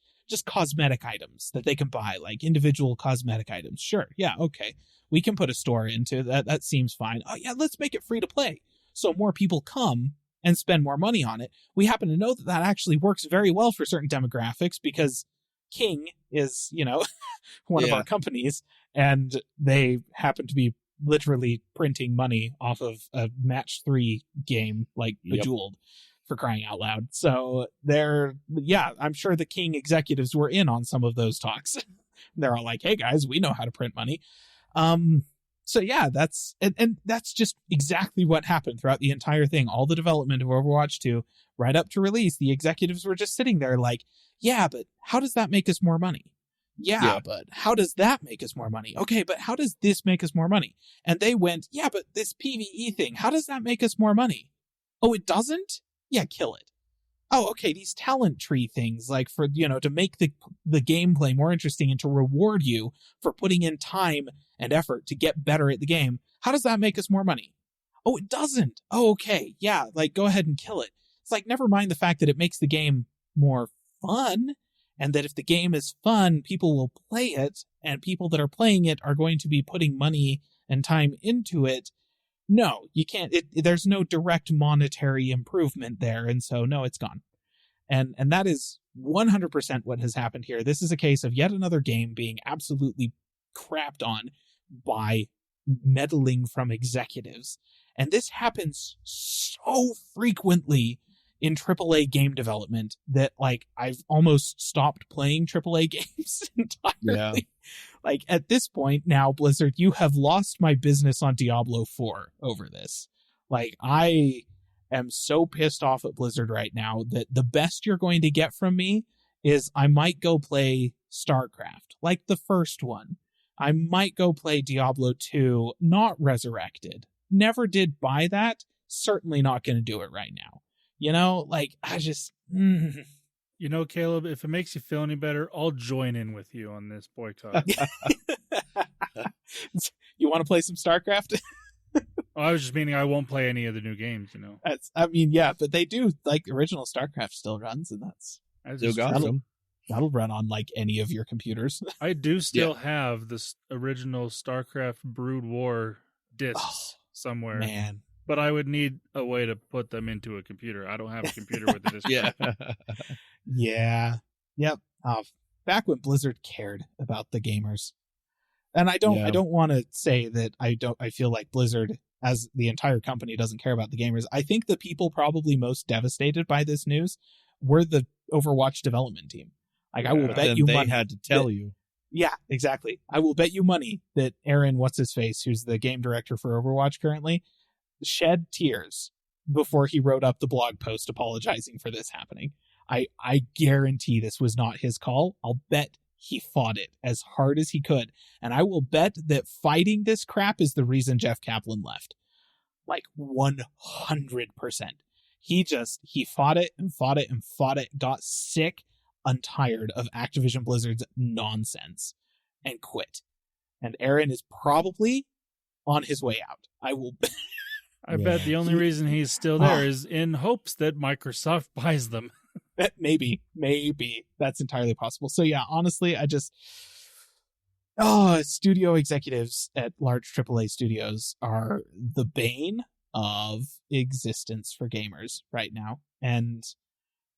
cosmetic items that they can buy, like individual cosmetic items? Sure. Yeah. Okay. We can put a store into that. That seems fine. Oh yeah. Let's make it free to play. So more people come and spend more money on it. We happen to know that actually works very well for certain demographics because King is, you know, one of our companies, and they happen to be literally printing money off of a match 3 game like Bejeweled, for crying out loud. So I'm sure the King executives were in on some of those talks. They're all like, hey guys, we know how to print money. So yeah, that's just exactly what happened throughout the entire thing. All the development of Overwatch 2, right up to release, the executives were just sitting there like, yeah, but how does that make us more money? Yeah, but how does that make us more money? Okay, but how does this make us more money? And they went, yeah, but this PvE thing, how does that make us more money? Oh, it doesn't? Yeah, kill it. Oh, okay, these talent tree things, like for, you know, to make the gameplay more interesting and to reward you for putting in time and effort to get better at the game. How does that make us more money? Oh, it doesn't. Oh, okay. Yeah, like go ahead and kill it. It's like, never mind the fact that it makes the game more fun, and that if the game is fun, people will play it, and people that are playing it are going to be putting money and time into it. No, you can't. There's no direct monetary improvement there, and so no, it's gone. And that is 100% what has happened here. This is a case of yet another game being absolutely crapped on by meddling from executives. And this happens so frequently in AAA game development that, like, I've almost stopped playing AAA games entirely. Yeah. Like, at this point now, Blizzard, you have lost my business on Diablo 4 over this. Like, I am so pissed off at Blizzard right now that the best you're going to get from me is I might go play StarCraft, like the first one. I might go play Diablo 2, not Resurrected. Never did buy that. Certainly not going to do it right now. You know, like, I just... You know, Caleb, if it makes you feel any better, I'll join in with you on this boycott. You want to play some StarCraft? I was just meaning I won't play any of the new games, you know. Yeah, but they do, like, original StarCraft still runs, and that'll run on, like, any of your computers. I do still have this original StarCraft Brood War discs somewhere. Man. But I would need a way to put them into a computer. I don't have a computer with a disc. Yeah. Yep. Back when Blizzard cared about the gamers. And I don't want to say that I feel like Blizzard as the entire company doesn't care about the gamers. I think the people probably most devastated by this news were the Overwatch development team. Like, I will bet you money. They had to tell you. Yeah, exactly. I will bet you money that Aaron, what's-his-face, who's the game director for Overwatch currently, shed tears before he wrote up the blog post apologizing for this happening. I guarantee this was not his call. I'll bet he fought it as hard as he could. And I will bet that fighting this crap is the reason Jeff Kaplan left. Like 100%. He fought it and fought it and fought it, got sick and tired of Activision Blizzard's nonsense, and quit. And Aaron is probably on his way out. I bet the only reason he's still there is in hopes that Microsoft buys them. Maybe. That's entirely possible. So yeah, honestly, studio executives at large AAA studios are the bane of existence for gamers right now. And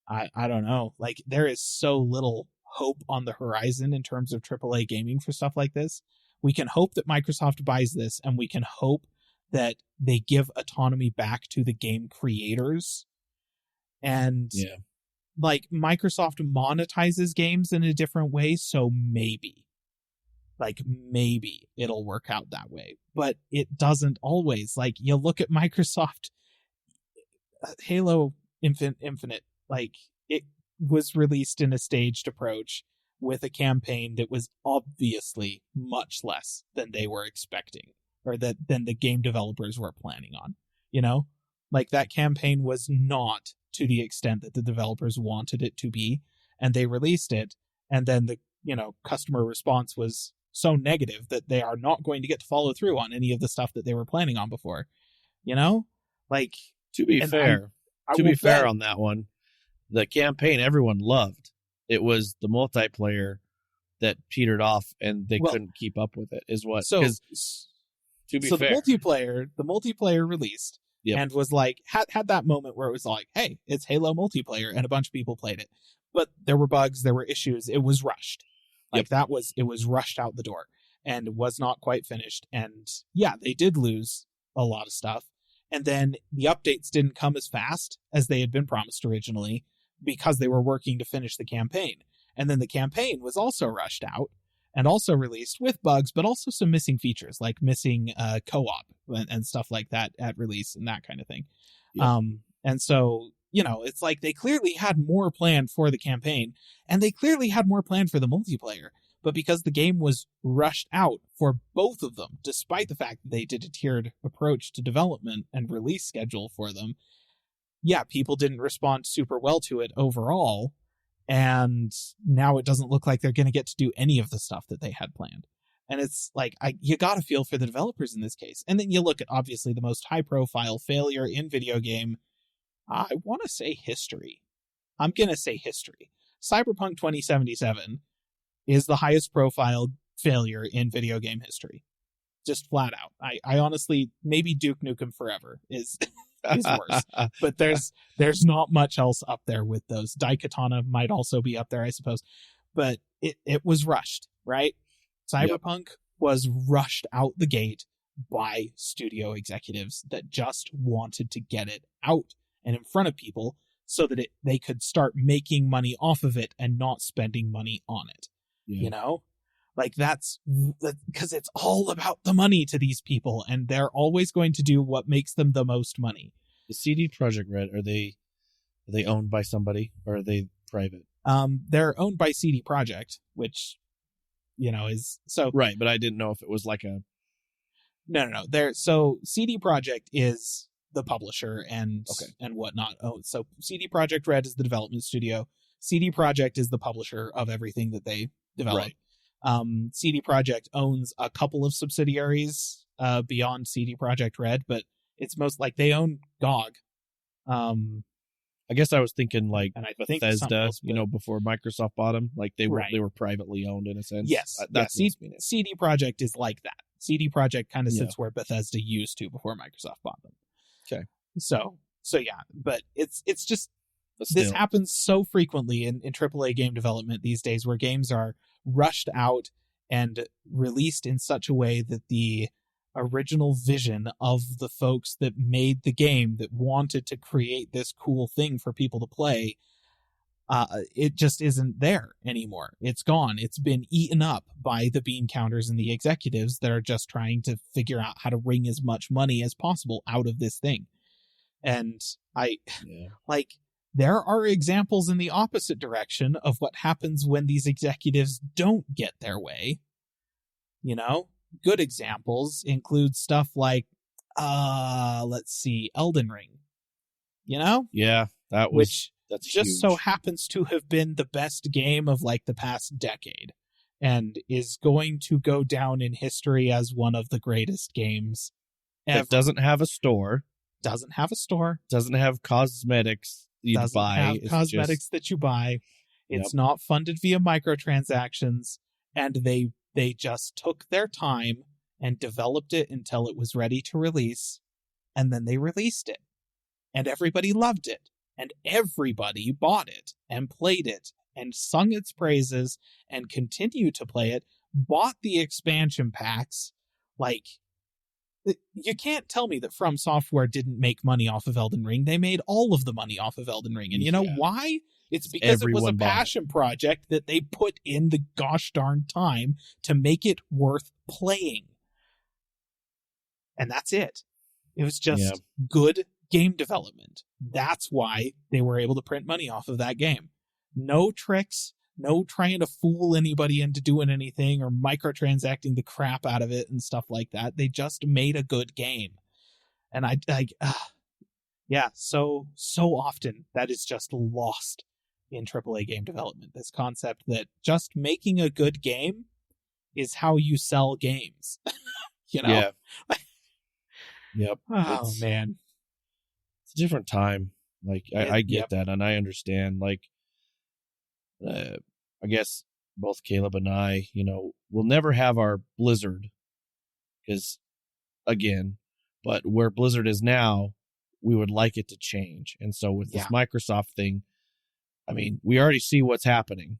I don't know, like, there is so little hope on the horizon in terms of AAA gaming for stuff like this. We can hope that Microsoft buys this, and we can hope that they give autonomy back to the game creators. And like, Microsoft monetizes games in a different way, so maybe it'll work out that way. But it doesn't always. Like, you look at Microsoft, Halo Infinite, like, it was released in a staged approach with a campaign that was obviously much less than they were expecting, or than the game developers were planning on. You know, like, that campaign was not to the extent that the developers wanted it to be, and they released it, and then the customer response was so negative that they are not going to get to follow through on any of the stuff that they were planning on before. You know, like, to be fair on that one, the campaign everyone loved. It was the multiplayer that petered off, and they couldn't keep up with it. Is what? So to be fair, the multiplayer released. Yep. And was like, had that moment where it was like, hey, it's Halo multiplayer, and a bunch of people played it. But there were bugs, there were issues, it was rushed. Like, it was rushed out the door, and was not quite finished. And yeah, they did lose a lot of stuff. And then the updates didn't come as fast as they had been promised originally, because they were working to finish the campaign. And then the campaign was also rushed out and also released with bugs, but also some missing features, like missing co-op and stuff like that at release and that kind of thing. Yeah. And so, it's like they clearly had more planned for the campaign, and they clearly had more planned for the multiplayer. But because the game was rushed out for both of them, despite the fact that they did a tiered approach to development and release schedule for them, yeah, people didn't respond super well to it overall. And now it doesn't look like they're going to get to do any of the stuff that they had planned. And it's like, you got to feel for the developers in this case. And then you look at, obviously, the most high-profile failure in video game, I want to say history. I'm going to say history. Cyberpunk 2077 is the highest profile failure in video game history. just flat out. I honestly, maybe Duke Nukem Forever is worse, but there's not much else up there with those. Daikatana might also be up there, I suppose, but it was rushed, right? Cyberpunk was rushed out the gate by studio executives that just wanted to get it out and in front of people so that they could start making money off of it and not spending money on it. You know, like that's because it's all about the money to these people, and they're always going to do what makes them the most money. The CD Projekt Red, are they owned by somebody, or are they private? They're owned by CD Projekt, which, you know, is so right. But I didn't know if it was like a no. So CD Projekt is the publisher and whatnot. Oh, so CD Projekt Red is the development studio. CD Projekt is the publisher of everything that they develop. Right. CD Projekt owns a couple of subsidiaries beyond CD Projekt Red, but it's most like they own GOG. I guess I was thinking like Bethesda, else, you know, before Microsoft bought them, like they were privately owned in a sense. Yes, CD Projekt is like that. CD Projekt kind of sits where Bethesda used to before Microsoft bought them. Okay. So yeah, but it's just this happens so frequently in AAA game development these days, where games are rushed out and released in such a way that the original vision of the folks that made the game, that wanted to create this cool thing for people to play, it just isn't there anymore. It's gone. It's been eaten up by the bean counters and the executives that are just trying to figure out how to wring as much money as possible out of this thing. And there are examples in the opposite direction of what happens when these executives don't get their way. You know, good examples include stuff like, let's see, Elden Ring. You know? Yeah, that's just huge. So happens to have been the best game of like the past decade, and is going to go down in history as one of the greatest games ever. It doesn't have a store. Doesn't have a store. Doesn't have cosmetics you buy. Have cosmetics that you buy. It's not funded via microtransactions, and they just took their time and developed it until it was ready to release, and then they released it. And everybody loved it, and everybody bought it and played it and sung its praises and continued to play it, bought the expansion packs. Like, you can't tell me that From Software didn't make money off of Elden Ring. They made all of the money off of Elden Ring. And you know why? It's because it was a passion project that they put in the gosh darn time to make it worth playing. And that's it. It was just good game development. That's why they were able to print money off of that game. No tricks, no trying to fool anybody into doing anything or microtransacting the crap out of it and stuff like that. They just made a good game. And so often that is just lost in AAA game development. This concept that just making a good game is how you sell games. You know? Yeah. Yep. Oh, man. It's a different time. Like, I get that, and I understand. Like, I guess both Caleb and I, you know, we'll never have our Blizzard, because, again, but where Blizzard is now, we would like it to change. And so with this Microsoft thing, I mean, we already see what's happening,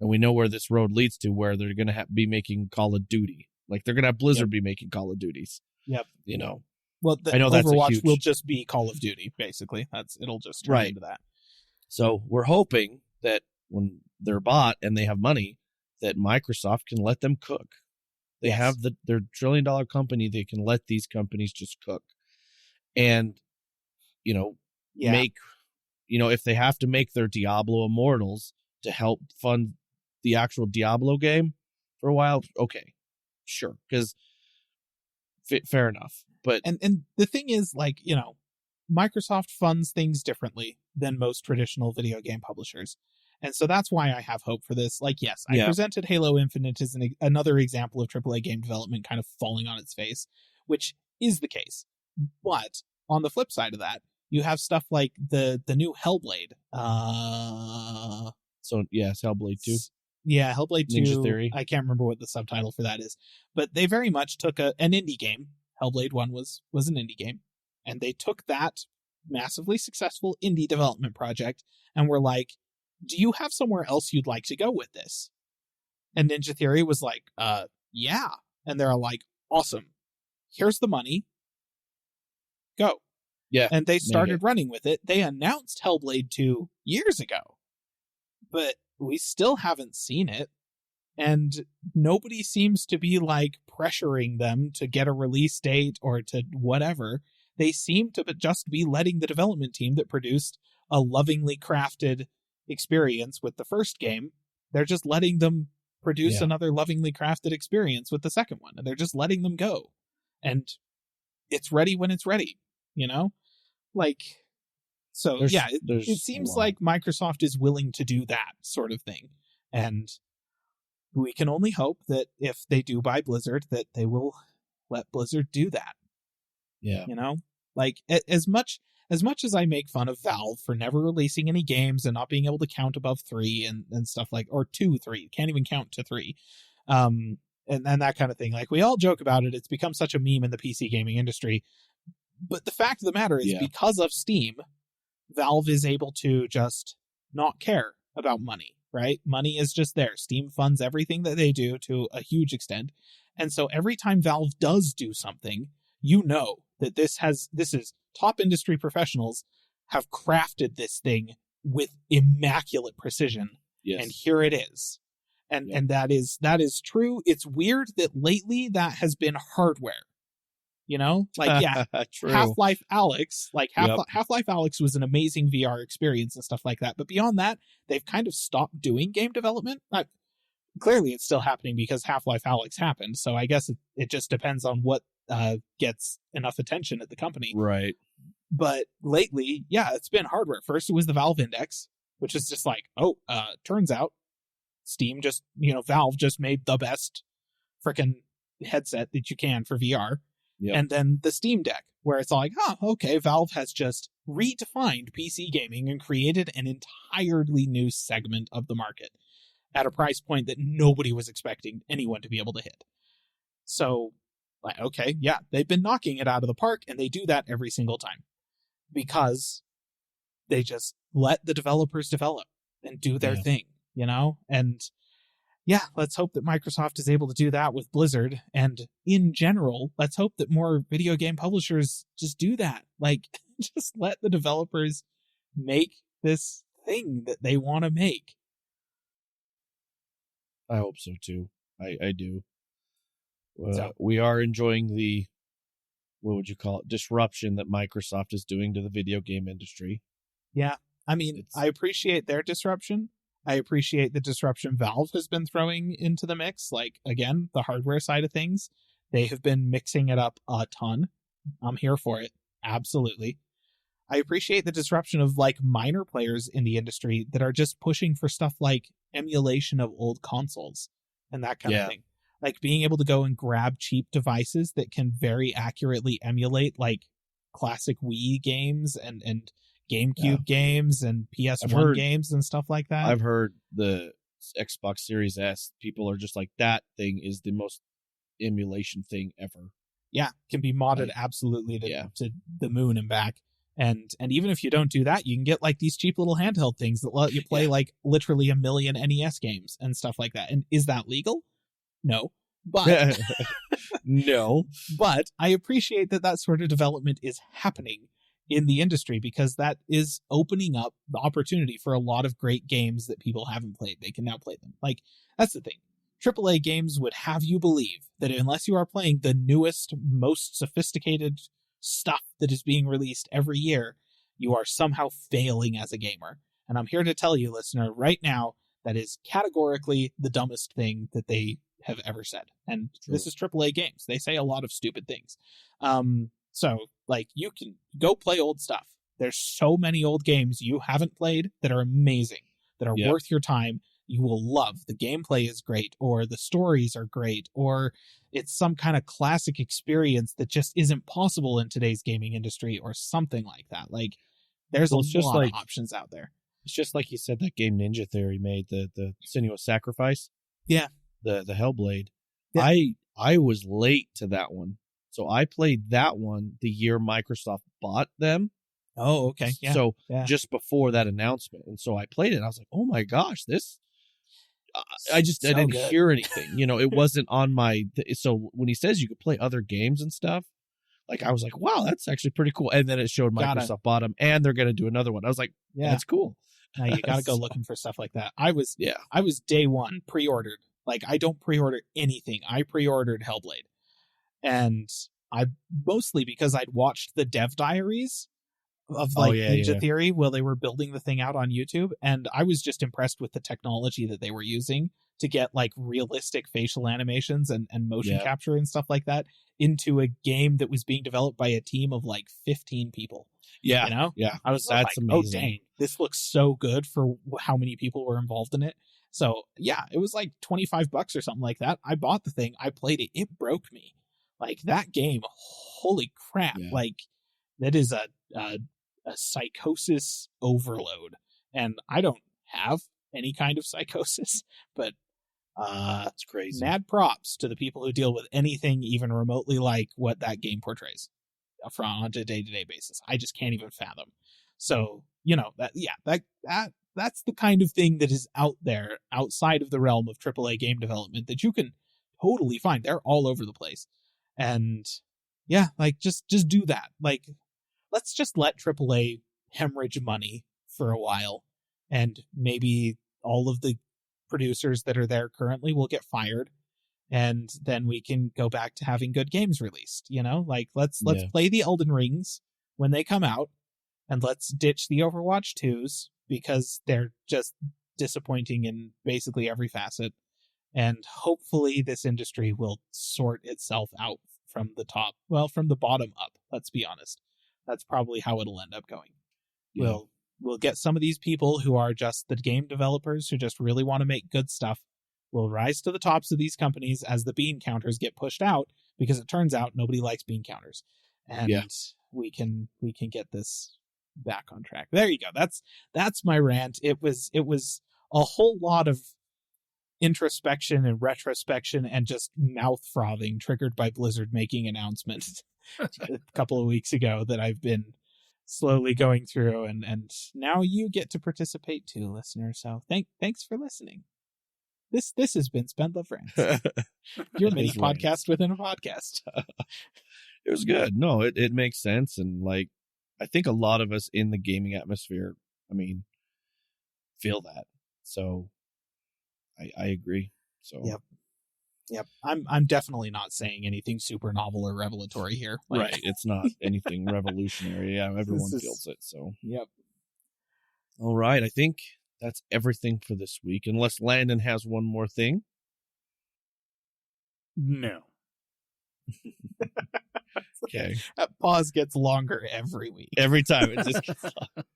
and we know where this road leads to, where they're going to be making Call of Duty. Like, they're going to have Blizzard be making Call of Duties. Yep. You know? Well, I know Overwatch will just be Call of Duty, basically. It'll just turn into that. So we're hoping that when they're bought and they have money, that Microsoft can let them cook. They have their $1 trillion company. They can let these companies just cook. And, you know, make, you know, if they have to make their Diablo Immortals to help fund the actual Diablo game for a while, okay, sure. Because fair enough. But and the thing is, like, you know, Microsoft funds things differently than most traditional video game publishers. And so that's why I have hope for this. Like, yes, I presented Halo Infinite as another example of AAA game development kind of falling on its face, which is the case. But on the flip side of that, you have stuff like the new Hellblade. So, yes, Hellblade 2. Yeah, Hellblade 2. Ninja Theory. I can't remember what the subtitle for that is. But they very much took an indie game. Hellblade 1 was an indie game. And they took that massively successful indie development project and were like, do you have somewhere else you'd like to go with this? And Ninja Theory was like, yeah. And they're like, awesome. Here's the money. Go. Yeah. And they started running with it. They announced Hellblade 2 years ago. But we still haven't seen it. And nobody seems to be like pressuring them to get a release date or to whatever. They seem to just be letting the development team that produced a lovingly crafted experience with the first game. They're just letting them produce another lovingly crafted experience with the second one. And they're just letting them go. And it's ready when it's ready, you know? Like, so it seems like Microsoft is willing to do that sort of thing. And we can only hope that if they do buy Blizzard, that they will let Blizzard do that. Yeah. You know? Like, as much as I make fun of Valve for never releasing any games and not being able to count above 3 and stuff like, or 2, 3, can't even count to 3. And that kind of thing. Like, we all joke about it. It's become such a meme in the PC gaming industry. But the fact of the matter is, because of Steam, Valve is able to just not care about money, right? Money is just there. Steam funds everything that they do to a huge extent. And so every time Valve does do something, you know that this is top industry professionals have crafted this thing with immaculate precision. Yes. And here it is. And that is true. It's weird that lately that has been hardware. You know, like, True. Half-Life Alyx, Half-Life Alyx was an amazing VR experience and stuff like that. But beyond that, they've kind of stopped doing game development. Clearly, it's still happening because Half-Life Alyx happened. So I guess it just depends on what gets enough attention at the company. Right. But lately, it's been hardware. First, it was the Valve Index, which is just like, turns out Steam Valve just made the best freaking headset that you can for VR. Yep. And then the Steam Deck, where it's all like, Valve has just redefined PC gaming and created an entirely new segment of the market at a price point that nobody was expecting anyone to be able to hit. So, they've been knocking it out of the park, and they do that every single time because they just let the developers develop and do their thing, you know? And let's hope that Microsoft is able to do that with Blizzard. And in general, let's hope that more video game publishers just do that. Like, just let the developers make this thing that they want to make. I hope so, too. I do. We are enjoying the, what would you call it, disruption that Microsoft is doing to the video game industry. Yeah. I mean, I appreciate their disruption. I appreciate the disruption Valve has been throwing into the mix. Like, again, the hardware side of things, they have been mixing it up a ton. I'm here for it. Absolutely. I appreciate the disruption of like minor players in the industry that are just pushing for stuff like emulation of old consoles and that kind of thing. Like being able to go and grab cheap devices that can very accurately emulate like classic Wii games and GameCube games and PS1 games and stuff like that. I've heard the Xbox Series S, people are just like, that thing is the most emulation thing ever. Yeah, can be modded absolutely to the moon and back. And even if you don't do that, you can get like these cheap little handheld things that let you play like literally 1 million NES games and stuff like that. And is that legal? No. But no. But I appreciate that sort of development is happening in the industry because that is opening up the opportunity for a lot of great games that people haven't played. They can now play them. Like, that's the thing. AAA games would have you believe that unless you are playing the newest, most sophisticated stuff that is being released every year, you are somehow failing as a gamer. And I'm here to tell you, listener, right now, that is categorically the dumbest thing that they have ever said. And this is AAA games. They say a lot of stupid things. So, like, you can go play old stuff. There's so many old games you haven't played that are amazing, that are worth your time. You will love. The gameplay is great, or the stories are great, or it's some kind of classic experience that just isn't possible in today's gaming industry, or something like that. Like, there's a lot of options out there. It's just like you said, that game Ninja Theory made, the Sinuous Sacrifice. Yeah. The Hellblade. Yeah. I was late to that one. So I played that one the year Microsoft bought them. Oh, okay. Yeah. So yeah. just before that announcement. And so I played it and I was like, oh my gosh, this... I didn't hear anything. It wasn't on my... So when he says you could play other games and stuff, like I was like, wow, that's actually pretty cool. And then it showed Microsoft bought them and they're going to do another one. I was like, yeah, that's cool. Now you got to go looking for stuff like that. I was day one pre-ordered. Like I don't pre-order anything. I pre-ordered Hellblade. And I mostly because I'd watched the dev diaries of Ninja Theory while they were building the thing out on YouTube. And I was just impressed with the technology that they were using to get like realistic facial animations and motion capture and stuff like that into a game that was being developed by a team of like 15 people. Yeah. Yeah. I was that's like, amazing. Oh, dang, this looks so good for how many people were involved in it. So yeah, it was like $25 or something like that. I bought the thing. I played it. It broke me. Like that game. Holy crap. Yeah. Like that is a psychosis overload. And I don't have any kind of psychosis, but that's crazy. Mad props to the people who deal with anything even remotely like what that game portrays on a day-to-day basis. I just can't even fathom. So, that's the kind of thing that is out there outside of the realm of AAA game development that you can totally find. They're all over the place. And yeah, like just do that. Like, let's just let AAA hemorrhage money for a while, and maybe all of the producers that are there currently will get fired, and then we can go back to having good games released. Like let's play the Elden Rings when they come out, and let's ditch the Overwatch 2s because they're just disappointing in basically every facet. And hopefully this industry will sort itself out from the top, from the bottom up. Let's be honest. That's probably how it'll end up going. Yeah. We'll get some of these people who are just the game developers who just really want to make good stuff. Will rise to the tops of these companies as the bean counters get pushed out, because it turns out nobody likes bean counters. And we can get this back on track. There you go. That's my rant. It was a whole lot of introspection and retrospection and just mouth frothing triggered by Blizzard making announcements a couple of weeks ago that I've been slowly going through, and now you get to participate too, listener. So thanks for listening. This has been Spendlove Rants, your mini podcast within a podcast. It was good. No, it makes sense, and like I think a lot of us in the gaming atmosphere, feel that. So I agree. So Yep. I'm definitely not saying anything super novel or revelatory here. Right. It's not anything revolutionary. Yeah, everyone feels it. So yep. All right. I think that's everything for this week, unless Landon has one more thing. No. Okay. That pause gets longer every week. Every time it just gets longer.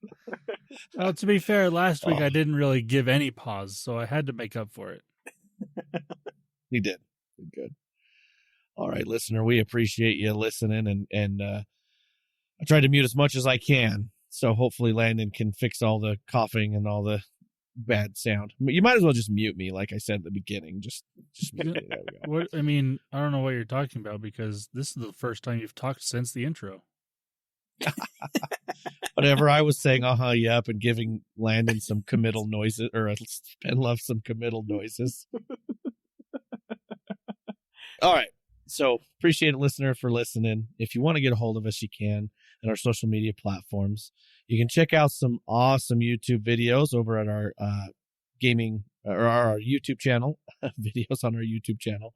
Well, to be fair, last week I didn't really give any pause, so I had to make up for it. He did. Good. All right, listener, we appreciate you listening, and I try to mute as much as I can, so hopefully Landon can fix all the coughing and all the bad sound. You might as well just mute me, like I said at the beginning. Just mute me. There we go. What, I don't know what you're talking about, because this is the first time you've talked since the intro. Whatever, I was saying yep, and giving Landon some committal noises, or Spendlove some committal noises. All right. So appreciate it, listener, for listening. If you want to get a hold of us, you can at our social media platforms. You can check out some awesome YouTube videos over at our gaming or our YouTube channel, videos on our YouTube channel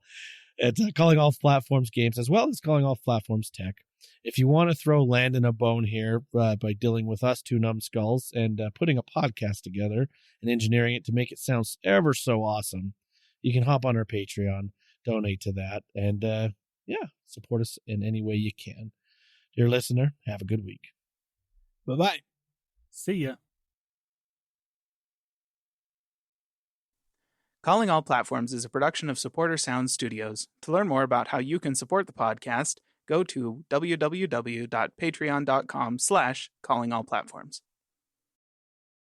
at Calling All Platforms Games, as well as Calling All Platforms Tech. If you want to throw Landon a bone here by dealing with us two numbskulls and putting a podcast together and engineering it to make it sound ever so awesome, you can hop on our Patreon, donate to that, and support us in any way you can. Dear listener, have a good week. Bye-bye. See ya. Calling All Platforms is a production of Supporter Sound Studios. To learn more about how you can support the podcast, go to www.patreon.com/callingallplatforms.